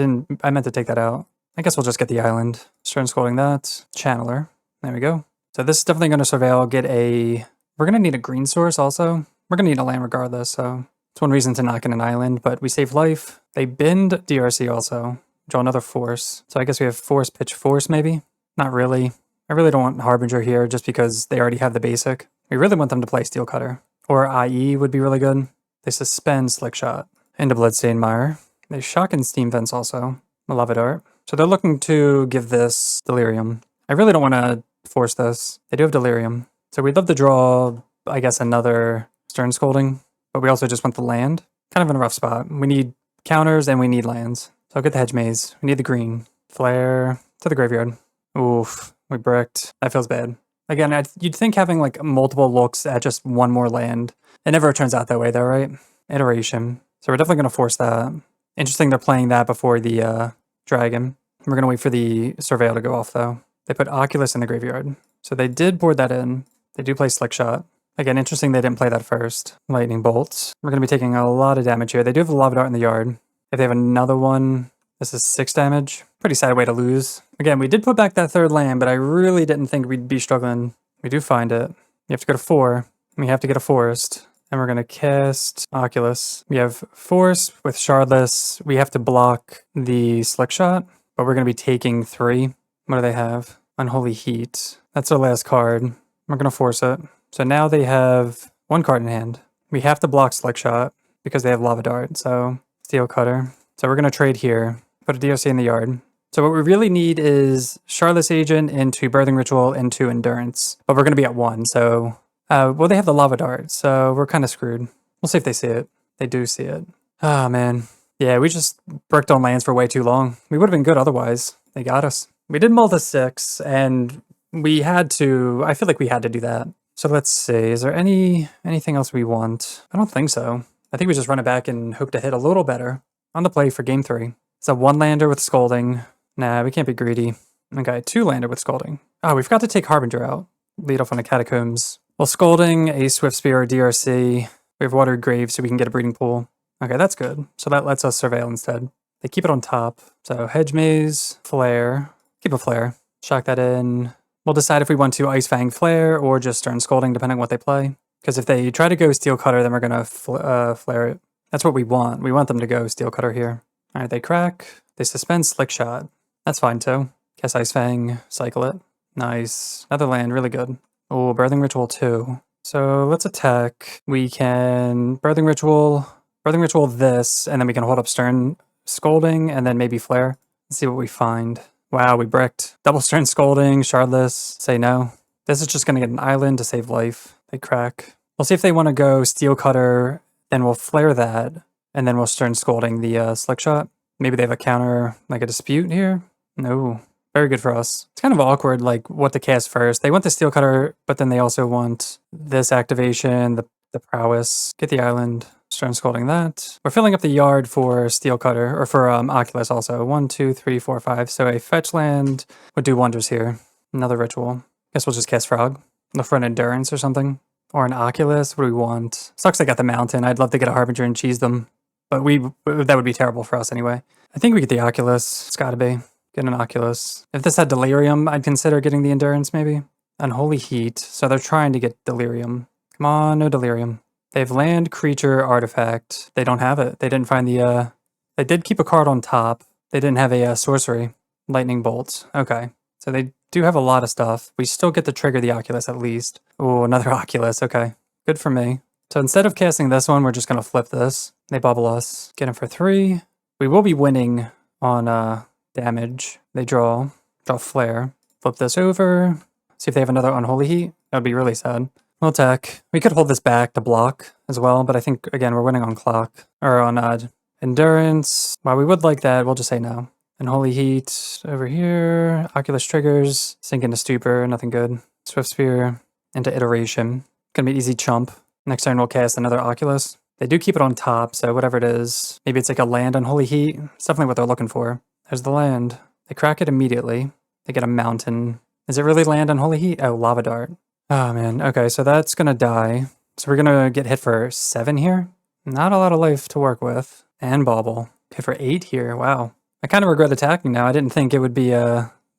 meant to take that out. I guess we'll just get the island. Stern Scolding that. Channeler. There we go. So this is definitely going to Surveil, we're going to need a green source also. We're going to need a land regardless, so it's one reason to knock in an island, but we save life. They bend DRC also. Draw another Force. So I guess we have Force, pitch Force maybe? Not really. I really don't want Harbinger here just because they already have the basic. We really want them to play Steelcutter. Or IE would be really good. They suspend Slick Shot. Into Bloodstained Mire. They shock and Steam Fence also. Malevolent Art. So they're looking to give this Delirium. I really don't want to force this. They do have Delirium. So we'd love to draw, I guess, another Stern Scolding. But we also just want the land. Kind of in a rough spot. We need counters and we need lands. So I'll get the Hedge Maze. We need the green. Flare to the graveyard. Oof. We bricked. That feels bad. Again, you'd think having like multiple looks at just one more land. It never turns out that way though, right? Iteration. So we're definitely going to force that. Interesting they're playing that before the dragon. We're going to wait for the Surveil to go off though. They put Oculus in the graveyard. So they did board that in. They do play Slick Shot. Again, interesting they didn't play that first. Lightning Bolts. We're going to be taking a lot of damage here. They do have a Lava Dart in the yard. If they have another one, this is 6 damage. Pretty sad way to lose. Again, we did put back that 3rd land, but I really didn't think we'd be struggling. We do find it. You have to go to 4. We have to get a Forest. And we're going to cast Oculus. We have Force with Shardless. We have to block the Slick Shot, but we're going to be taking 3. What do they have? Unholy Heat. That's our last card. We're going to force it. So now they have 1 card in hand. We have to block Slick Shot because they have Lava Dart. So Steelcutter. So we're going to trade here. Put a DRC in the yard. So what we really need is Shardless Agent into Birthing Ritual into Endurance. But we're going to be at 1, so... well, they have the Lava Dart, so we're kind of screwed. We'll see if they see it. They do see it. Oh, man. Yeah, we just bricked on lands for way too long. We would have been good otherwise. They got us. We did mull to 6, and we had to... I feel like we had to do that. So let's see. Is there anything else we want? I don't think so. I think we just run it back and hope to hit a little better. On the play for game 3. It's a 1-lander with Scolding. Nah, we can't be greedy. Okay, 2-lander with Scolding. Oh, we forgot to take Harbinger out. Lead off on a Catacombs. Well, Scolding, a Swift Spear, or DRC. We have Watered Grave so we can get a breeding pool. Okay, that's good. So that lets us Surveil instead. They keep it on top. So Hedge Maze, Flare. Keep a Flare. Shock that in. We'll decide if we want to Ice Fang Flare or just Stern Scolding, depending on what they play. Because if they try to go Steelcutter, then we're going to Flare it. That's what we want. We want them to go Steelcutter here. All right, they crack. They suspend Slick Shot. That's fine too. Cast Ice Fang, cycle it. Nice. Another land, really good. Oh, Birthing Ritual 2. So let's attack. We can Birthing Ritual this, and then we can hold up Stern Scolding, and then maybe Flare. Let's see what we find. Wow, we bricked. Double Stern Scolding, Shardless, say no. This is just going to get an island to save life. They crack. We'll see if they want to go Steelcutter, then we'll Flare that, and then we'll Stern Scolding the Slick Shot. Maybe they have a counter, like a Dispute here? No. Very good for us. It's kind of awkward, like, what to cast first. They want the Steelcutter, but then they also want this activation, the Prowess. Get the island. Stern Scolding that. We're filling up the yard for Steelcutter, or for Oculus also. 1, 2, 3, 4, 5. So a fetch land would do wonders here. Another Ritual. Guess we'll just cast Frog. Look for an Endurance or something. Or an Oculus. What do we want? Sucks I got the Mountain. I'd love to get a Harbinger and cheese them. But that would be terrible for us anyway. I think we get the Oculus. It's gotta be. Get an Oculus. If this had Delirium, I'd consider getting the Endurance maybe. Unholy Heat. So they're trying to get Delirium. Come on, no Delirium. They have land, creature, artifact. They don't have it. They didn't find the, they did keep a card on top. They didn't have a sorcery. Lightning Bolt. Okay. So they do have a lot of stuff. We still get to trigger the Oculus at least. Oh, another Oculus. Okay. Good for me. So instead of casting this one, we're just going to flip this. They bubble us. Get him for 3. We will be winning on damage. They draw Flare. Flip this over. See if they have another Unholy Heat. That would be really sad. We'll attack. We could hold this back to block as well, but I think, again, we're winning on clock. Or on endurance. While we would like that, we'll just say no. Unholy Heat over here. Oculus triggers. Sink into Stupor. Nothing good. Swift Spear into Iteration. Gonna be an easy chump. Next turn we'll cast another Oculus. They do keep it on top, so whatever it is. Maybe it's like a land Unholy Heat. It's definitely what they're looking for. There's the land. They crack it immediately. They get a mountain. Is it really land Unholy Heat? Oh, Lava Dart. Oh man, okay, so that's gonna die. So we're gonna get hit for 7 here. Not a lot of life to work with. And Bauble. Hit for 8 here, wow. I kind of regret attacking now. I didn't think it would be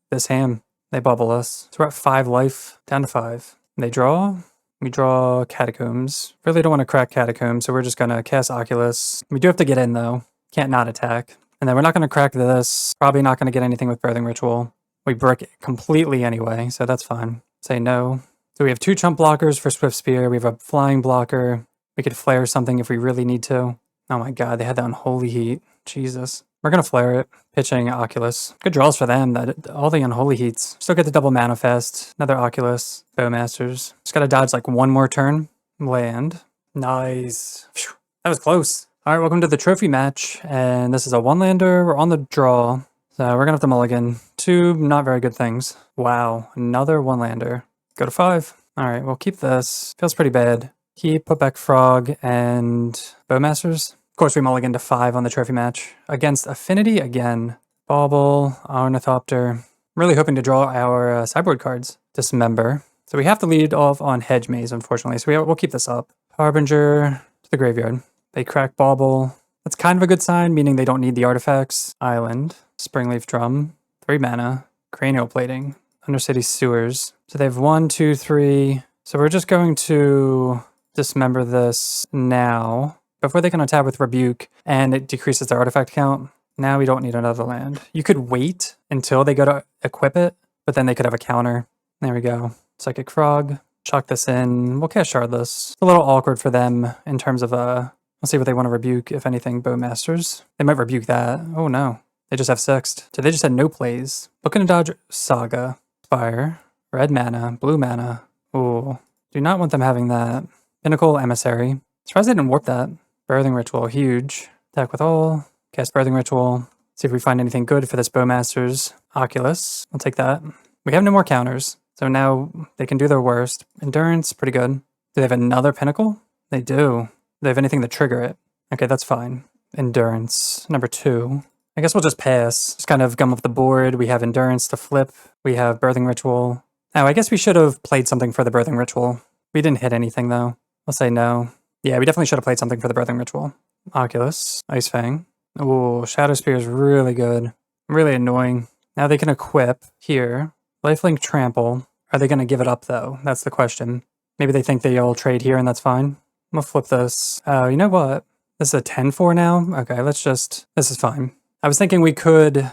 this ham. They bubble us. So we're at 5 life, down to 5. They draw. We draw Catacombs. Really don't want to crack Catacombs, so we're just gonna cast Oculus. We do have to get in though. Can't not attack. And then we're not gonna crack this. Probably not gonna get anything with Birthing Ritual. We brick it completely anyway, so that's fine. Say no. So we have 2 chump blockers for Swift Spear. We have a flying blocker. We could flare something if we really need to. Oh my god, they had that Unholy Heat. Jesus. We're gonna flare it. Pitching Oculus. Good draws for them. That all the Unholy Heats. Still get the double manifest. Another Oculus. Bowmasters. Just gotta dodge like one more turn. Land. Nice. Phew. That was close. Alright, welcome to the trophy match. And this is a 1-lander. We're on the draw. So we're gonna have to mulligan. 2 not very good things. Wow. Another 1-lander. Go to 5. Alright, we'll keep this. Feels pretty bad. Keep, put back Frog and Bowmasters. Of course, we mulligan to 5 on the trophy match. Against Affinity again. Bauble, Ornithopter. Really hoping to draw our sideboard cards. Dismember. So we have to lead off on Hedge Maze, unfortunately. So we'll keep this up. Harbinger to the graveyard. They crack Bauble. That's kind of a good sign, meaning they don't need the artifacts. Island. Springleaf Drum. 3 mana. Cranial Plating. Undercity Sewers. So they have 1, 2, 3. So we're just going to dismember this now. Before they can attack with Rebuke, and it decreases their artifact count. Now we don't need another land. You could wait until they go to equip it, but then they could have a counter. There we go. Psychic Frog. Chuck this in. We'll cast Shardless. It's a little awkward for them in terms of, we'll see what they want to rebuke, if anything, Bowmasters. They might rebuke that. Oh no. They just have Sixth. So they just had no plays. Looking to dodge Saga. Fire. Red mana. Blue mana. Ooh. Do not want them having that. Pinnacle Emissary. Surprised they didn't warp that. Birthing Ritual, huge. Attack with all. Cast Birthing Ritual. See if we find anything good for this Bowmasters. Oculus. I'll take that. We have no more counters. So now they can do their worst. Endurance, pretty good. Do they have another Pinnacle? They do. Do they have anything to trigger it? Okay, that's fine. Endurance, number 2. I guess we'll just pass. Just kind of gum up the board. We have Endurance to flip. We have Birthing Ritual. Now, I guess we should have played something for the Birthing Ritual. We didn't hit anything, though. I'll say no. Yeah, we definitely should have played something for the Birthing Ritual. Oculus, Ice Fang. Ooh, Shadow Spear is really good. Really annoying. Now they can equip here. Lifelink Trample. Are they going to give it up, though? That's the question. Maybe they think they'll trade here and that's fine. I'm going to flip this. Oh, you know what? This is a 10-4 now? Okay, let's just... This is fine. I was thinking we could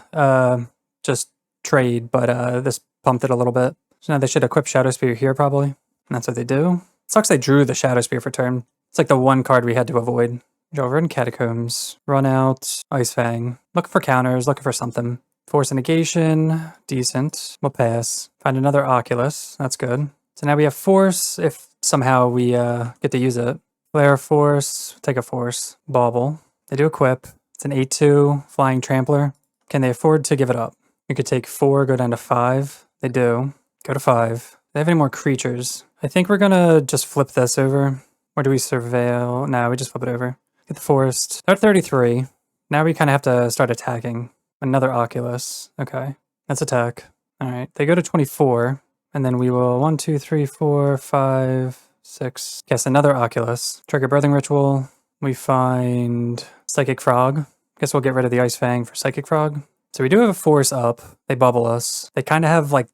just trade, but this pumped it a little bit. So now they should equip Shadow Spear here, probably. And that's what they do. Sucks they drew the Shadow Spear for turn. It's like the one card we had to avoid. Draw Red Catacombs. Run out. Ice Fang. Looking for counters. Looking for something. Force a Negation. Decent. We'll pass. Find another Oculus. That's good. So now we have Force if somehow we get to use it. Flare Force. Take a Force. Bauble. They do equip. It's an 8-2 Flying Trampler. Can they afford to give it up? We could take 4, go down to 5. They do. Go to 5. Do they have any more creatures? I think we're gonna just flip this over. Or do we surveil? No, we just flip it over. Get the forest. They're at 33. Now we kind of have to start attacking. Another Oculus. Okay. That's attack. Alright. They go to 24. And then we will 1, 2, 3, 4, 5, 6. Guess another Oculus. Trigger Birthing Ritual. We find Psychic Frog. Guess we'll get rid of the Ice Fang for Psychic Frog. So we do have a force up. They bubble us. They kind of have like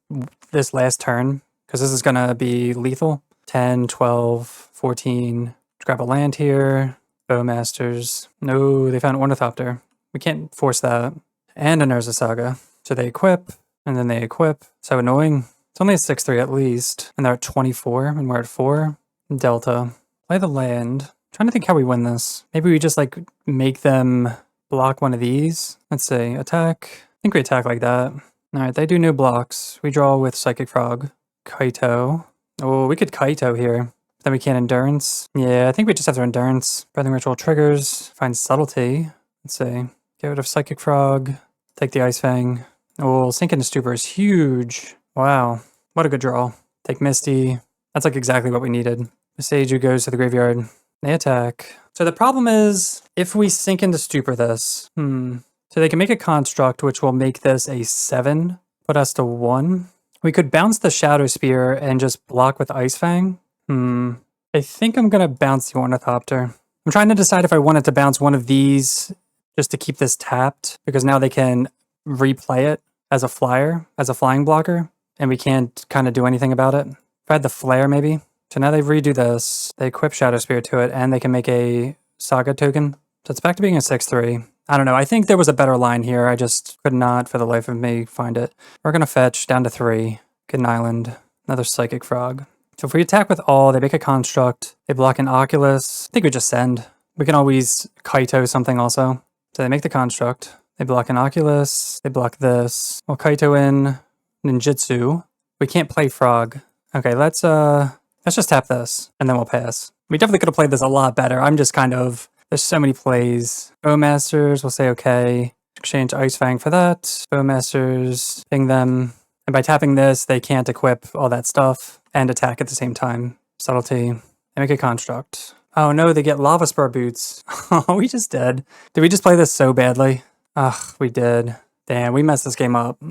this last turn. Because this is going to be lethal. 10, 12, 14. Let's grab a land here. Bowmasters. No, they found Ornithopter. We can't force that. And an Urza Saga. So they equip, and then they equip. So annoying. It's only a 6-3 at least. And they're at 24, and we're at 4. Delta. Play the land. Trying to think how we win this. Maybe we just like make them block one of these. Let's see. Attack. I think we attack like that. Alright, they do no blocks. We draw with Psychic Frog. Kaito. Oh, we could Kaito here. Then we can't Endurance. Yeah, I think we just have to Endurance. Breathing Ritual triggers. Find Subtlety. Let's see. Get rid of Psychic Frog. Take the Ice Fang. Oh, Sink into Stupor is huge. Wow. What a good draw. Take Misty. That's like exactly what we needed. The Seiju goes to the graveyard. They attack. So the problem is, if we Sink into Stupor this, so they can make a construct which will make this a 7, put us to 1. We could bounce the Shadow Spear and just block with Ice Fang. I think I'm going to bounce the Ornithopter. I'm trying to decide if I wanted to bounce one of these just to keep this tapped, because now they can replay it as a flyer, as a flying blocker, and we can't kind of do anything about it. If I had the Flare, maybe. So now they redo this, they equip Shadow Spear to it, and they can make a Saga token. So it's back to being a 6-3. I don't know, I think there was a better line here, I just could not for the life of me find it. We're going to fetch down to 3, get an island, another Psychic Frog. So if we attack with all, they make a construct, they block an Oculus, I think we just send. We can always Kaito something also. So they make the construct, they block an Oculus, they block this. We'll Kaito in Ninjutsu. We can't play Frog. Okay, let's just tap this, and then we'll pass. We definitely could have played this a lot better. I'm just kind of, there's so many plays. Bowmasters, we'll say okay. Exchange Ice Fang for that. Bowmasters, ping them. And by tapping this, they can't equip all that stuff and attack at the same time. Subtlety. They make a construct. Oh no, they get Lava Spur Boots. Oh, we just did. Did we just play this so badly? Ugh, we did. Damn, we messed this game up.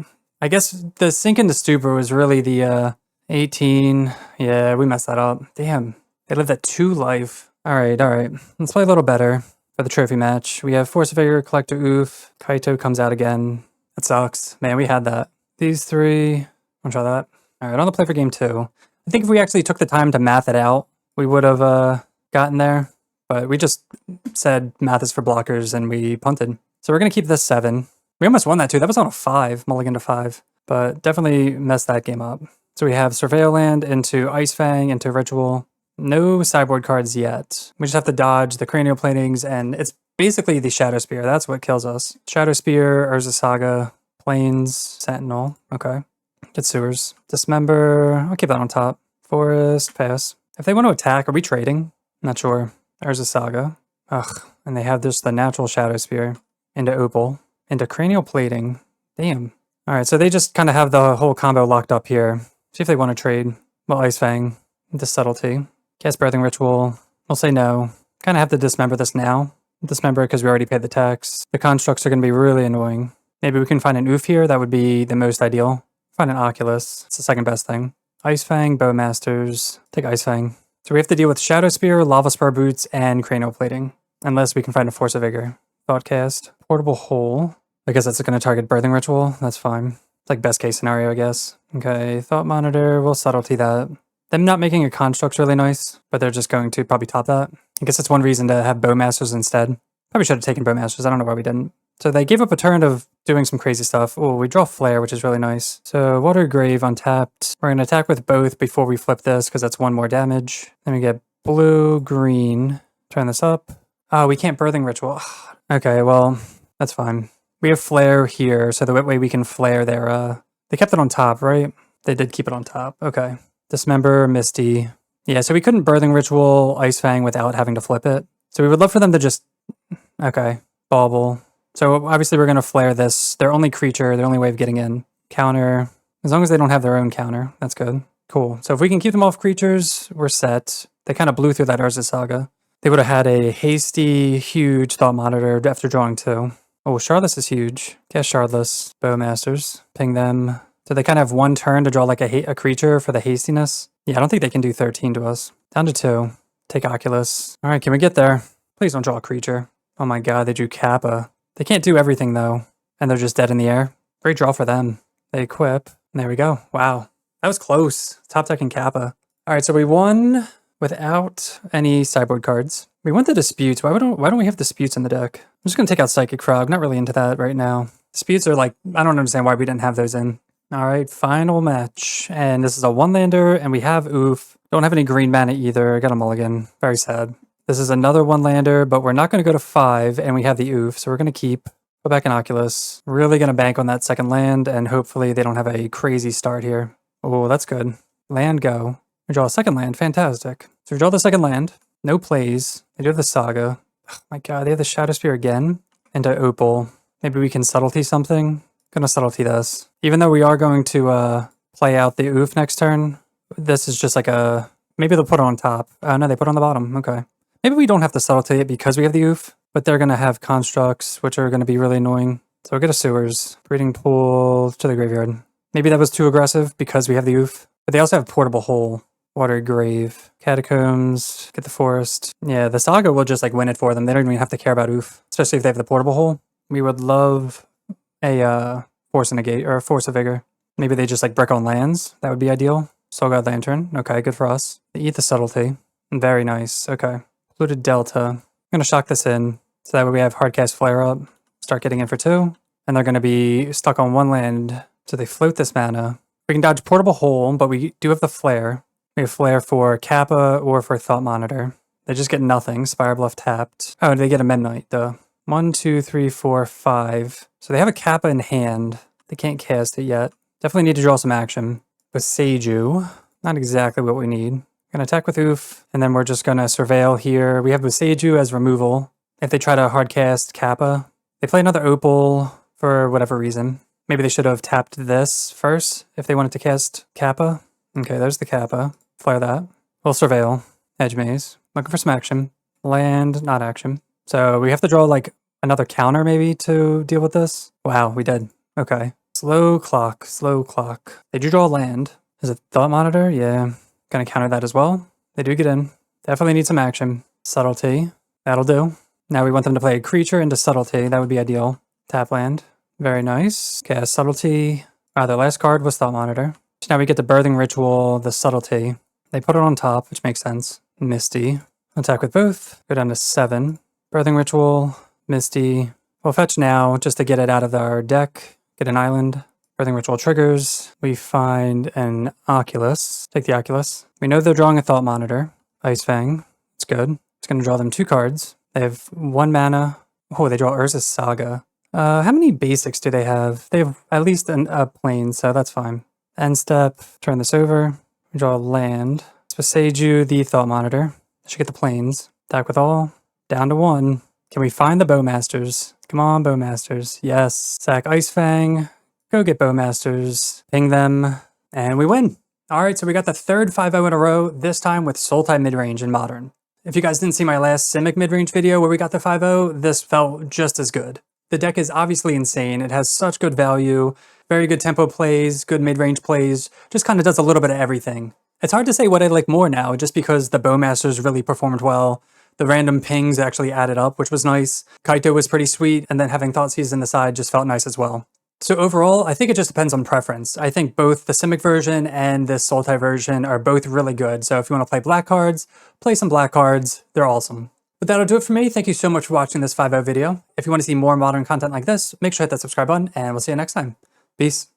I guess the Sink into Stupor was really the 18. Yeah, we messed that up. Damn, they lived at 2 life. Alright. Let's play a little better for the trophy match. We have Force of Vigor, Collector Oof. Kaito comes out again. That sucks. Man, we had that. These 3. I'll try that. Alright, on the play for game 2. I think if we actually took the time to math it out, we would have gotten there. But we just said math is for blockers and we punted. So we're going to keep this 7. We almost won that too. That was on a 5, mulligan to 5. But definitely messed that game up. So we have Surveil Land into Ice Fang, into Ritual. No sideboard cards yet. We just have to dodge the Cranial Platings, and it's basically the Shadow Spear. That's what kills us. Shadow Spear, Urza Saga, Plains, Sentinel. Okay. Get Sewers. Dismember. I'll keep that on top. Forest. Pass. If they want to attack, are we trading? Not sure. Urza Saga. Ugh. And they have just the natural Shadow Spear. Into Opal. Into Cranial Plating. Damn. Alright, so they just kind of have the whole combo locked up here. See if they want to trade. Well, Ice Fang. Into Subtlety. Cast Birthing Ritual. We'll say no. Kind of have to dismember this now. Dismember because we already paid the tax. The constructs are going to be really annoying. Maybe we can find an Oof here. That would be the most ideal. Find an Oculus. It's the second best thing. Ice Fang, Bowmasters. Take Ice Fang. So we have to deal with Shadow Spear, Lava Spur Boots, and Cranial Plating. Unless we can find a Force of Vigor. Thoughtcast. Portable Hole. I guess that's going to target Birthing Ritual. That's fine. It's like best case scenario, I guess. Okay, Thought Monitor. We'll Subtlety that. Them not making a construct's really nice, but they're just going to probably top that. I guess that's one reason to have Bowmasters instead. Probably should have taken Bowmasters. I don't know why we didn't. So they gave up a turn of doing some crazy stuff. Oh, we draw Flare, which is really nice. So Water Grave untapped. We're going to attack with both before we flip this, because that's 1 more damage. Then we get blue, green. Turn this up. Oh, we can't Birthing Ritual. Okay, well, that's fine. We have Flare here, so the way we can Flare their... They kept it on top, right? They did keep it on top. Okay. Dismember, Misty. Yeah, so we couldn't Birthing Ritual Ice Fang without having to flip it. So we would love for them to just... Okay. Bauble. So obviously we're going to Flare this. Their only creature, their only way of getting in. Counter. As long as they don't have their own counter. That's good. Cool. So if we can keep them off creatures, we're set. They kind of blew through that Urza Saga. They would have had a hasty, huge Thought Monitor after drawing 2. Oh, Shardless is huge. Cast Shardless. Bowmasters. Ping them. So they kind of have 1 turn to draw like a creature for the hastiness. Yeah, I don't think they can do 13 to us. Down to 2. Take Oculus. All right, can we get there? Please don't draw a creature. Oh my god, they drew Kappa. They can't do everything though. And they're just dead in the air. Great draw for them. They equip. And there we go. Wow. That was close. Top decking Kappa. All right, so we won without any sideboard cards. We went to disputes. Why don't we have disputes in the deck? I'm just gonna take out Psychic Frog. Not really into that right now. Disputes are like, I don't understand why we didn't have those in. All right, final match. And this is a one-lander, and we have Oof. Don't have any green mana either. Got a mulligan. Very sad. This is another one-lander, but we're not going to go to 5, and we have the Oof, so we're going to keep. Go back in Oculus. Really going to bank on that second land, and hopefully they don't have a crazy start here. Oh, that's good. Land go. We draw a second land. Fantastic. So we draw the second land. No plays. They do have the Saga. Oh my god, they have the Shadow Spear again. Into Opal. Maybe we can subtlety something. Gonna subtlety this. Even though we are going to play out the Oof next turn, this is just like a... Maybe they'll put it on top. No, they put it on the bottom. Okay. Maybe we don't have to subtlety it because we have the Oof, but they're gonna have constructs, which are gonna be really annoying. So we'll get a Sewers. Breeding Pool to the graveyard. Maybe that was too aggressive because we have the Oof. But they also have Portable Hole. Watery Grave. Catacombs. Get the Forest. Yeah, the Saga will just like win it for them. They don't even have to care about Oof. Especially if they have the Portable Hole. We would love a Force and a Gate, or a Force of Vigor. Maybe they just like brick on lands. That would be ideal. Soul God Lantern. Okay, good for us. They eat the Subtlety. Very nice. Okay. Polluted Delta. I'm going to shock this in. So that way we have Hardcast Flare Up. Start getting in for 2. And they're going to be stuck on 1 land. So they float this mana. We can dodge Portable Hole, but we do have the Flare. We have Flare for Kappa or for Thought Monitor. They just get nothing. Spire Bluff tapped. Oh, they get a Midnight though. 1, 2, 3, 4, 5. So they have a Kappa in hand. They can't cast it yet. Definitely need to draw some action. With Seiju, not exactly what we need. Gonna attack with Oof, and then we're just gonna surveil here. We have Seiju as removal. If they try to hardcast Kappa, they play another Opal for whatever reason. Maybe they should have tapped this first if they wanted to cast Kappa. Okay, there's the Kappa. Flare that. We'll surveil. Edge Maze. Looking for some action. Land, not action. So we have to draw like another counter maybe to deal with this. Wow, we did. Okay. Slow clock, slow clock. They do draw a land. Is it Thought Monitor? Yeah. Gonna counter that as well. They do get in. Definitely need some action. Subtlety. That'll do. Now we want them to play a creature into Subtlety. That would be ideal. Tap land. Very nice. Cast Subtlety. Their last card was Thought Monitor. So now we get the Birthing Ritual, the Subtlety. They put it on top, which makes sense. Misty. Attack with both. Go down to 7. Birthing Ritual. Misty. We'll fetch now just to get it out of our deck. Get an island. Birthing Ritual triggers. We find an Oculus. Take the Oculus. We know they're drawing a Thought Monitor. Ice Fang. It's good. It's going to draw them 2 cards. They have 1 mana. Oh, they draw Urza's Saga. How many basics do they have? They have at least a plane, so that's fine. End step. Turn this over. We draw a land. So Seiju, the Thought Monitor. I should get the planes. Attack with all. Down to 1. Can we find the Bowmasters? Come on, Bowmasters. Yes. Sack Ice Fang. Go get Bowmasters. Ping them. And we win. All right, so we got the third 5-0 in a row, this time with Sultai Midrange in Modern. If you guys didn't see my last Simic Midrange video where we got the 5-0, this felt just as good. The deck is obviously insane. It has such good value, very good tempo plays, good mid-range plays, just kind of does a little bit of everything. It's hard to say what I like more now, just because the Bowmasters really performed well. The random pings actually added up, which was nice. Kaito was pretty sweet, and then having Thoughtseize in the side just felt nice as well. So overall, I think it just depends on preference. I think both the Simic version and the Sultai version are both really good. So if you want to play black cards, play some black cards. They're awesome. But that'll do it for me. Thank you so much for watching this 5-0 video. If you want to see more modern content like this, make sure to hit that subscribe button, and we'll see you next time. Peace.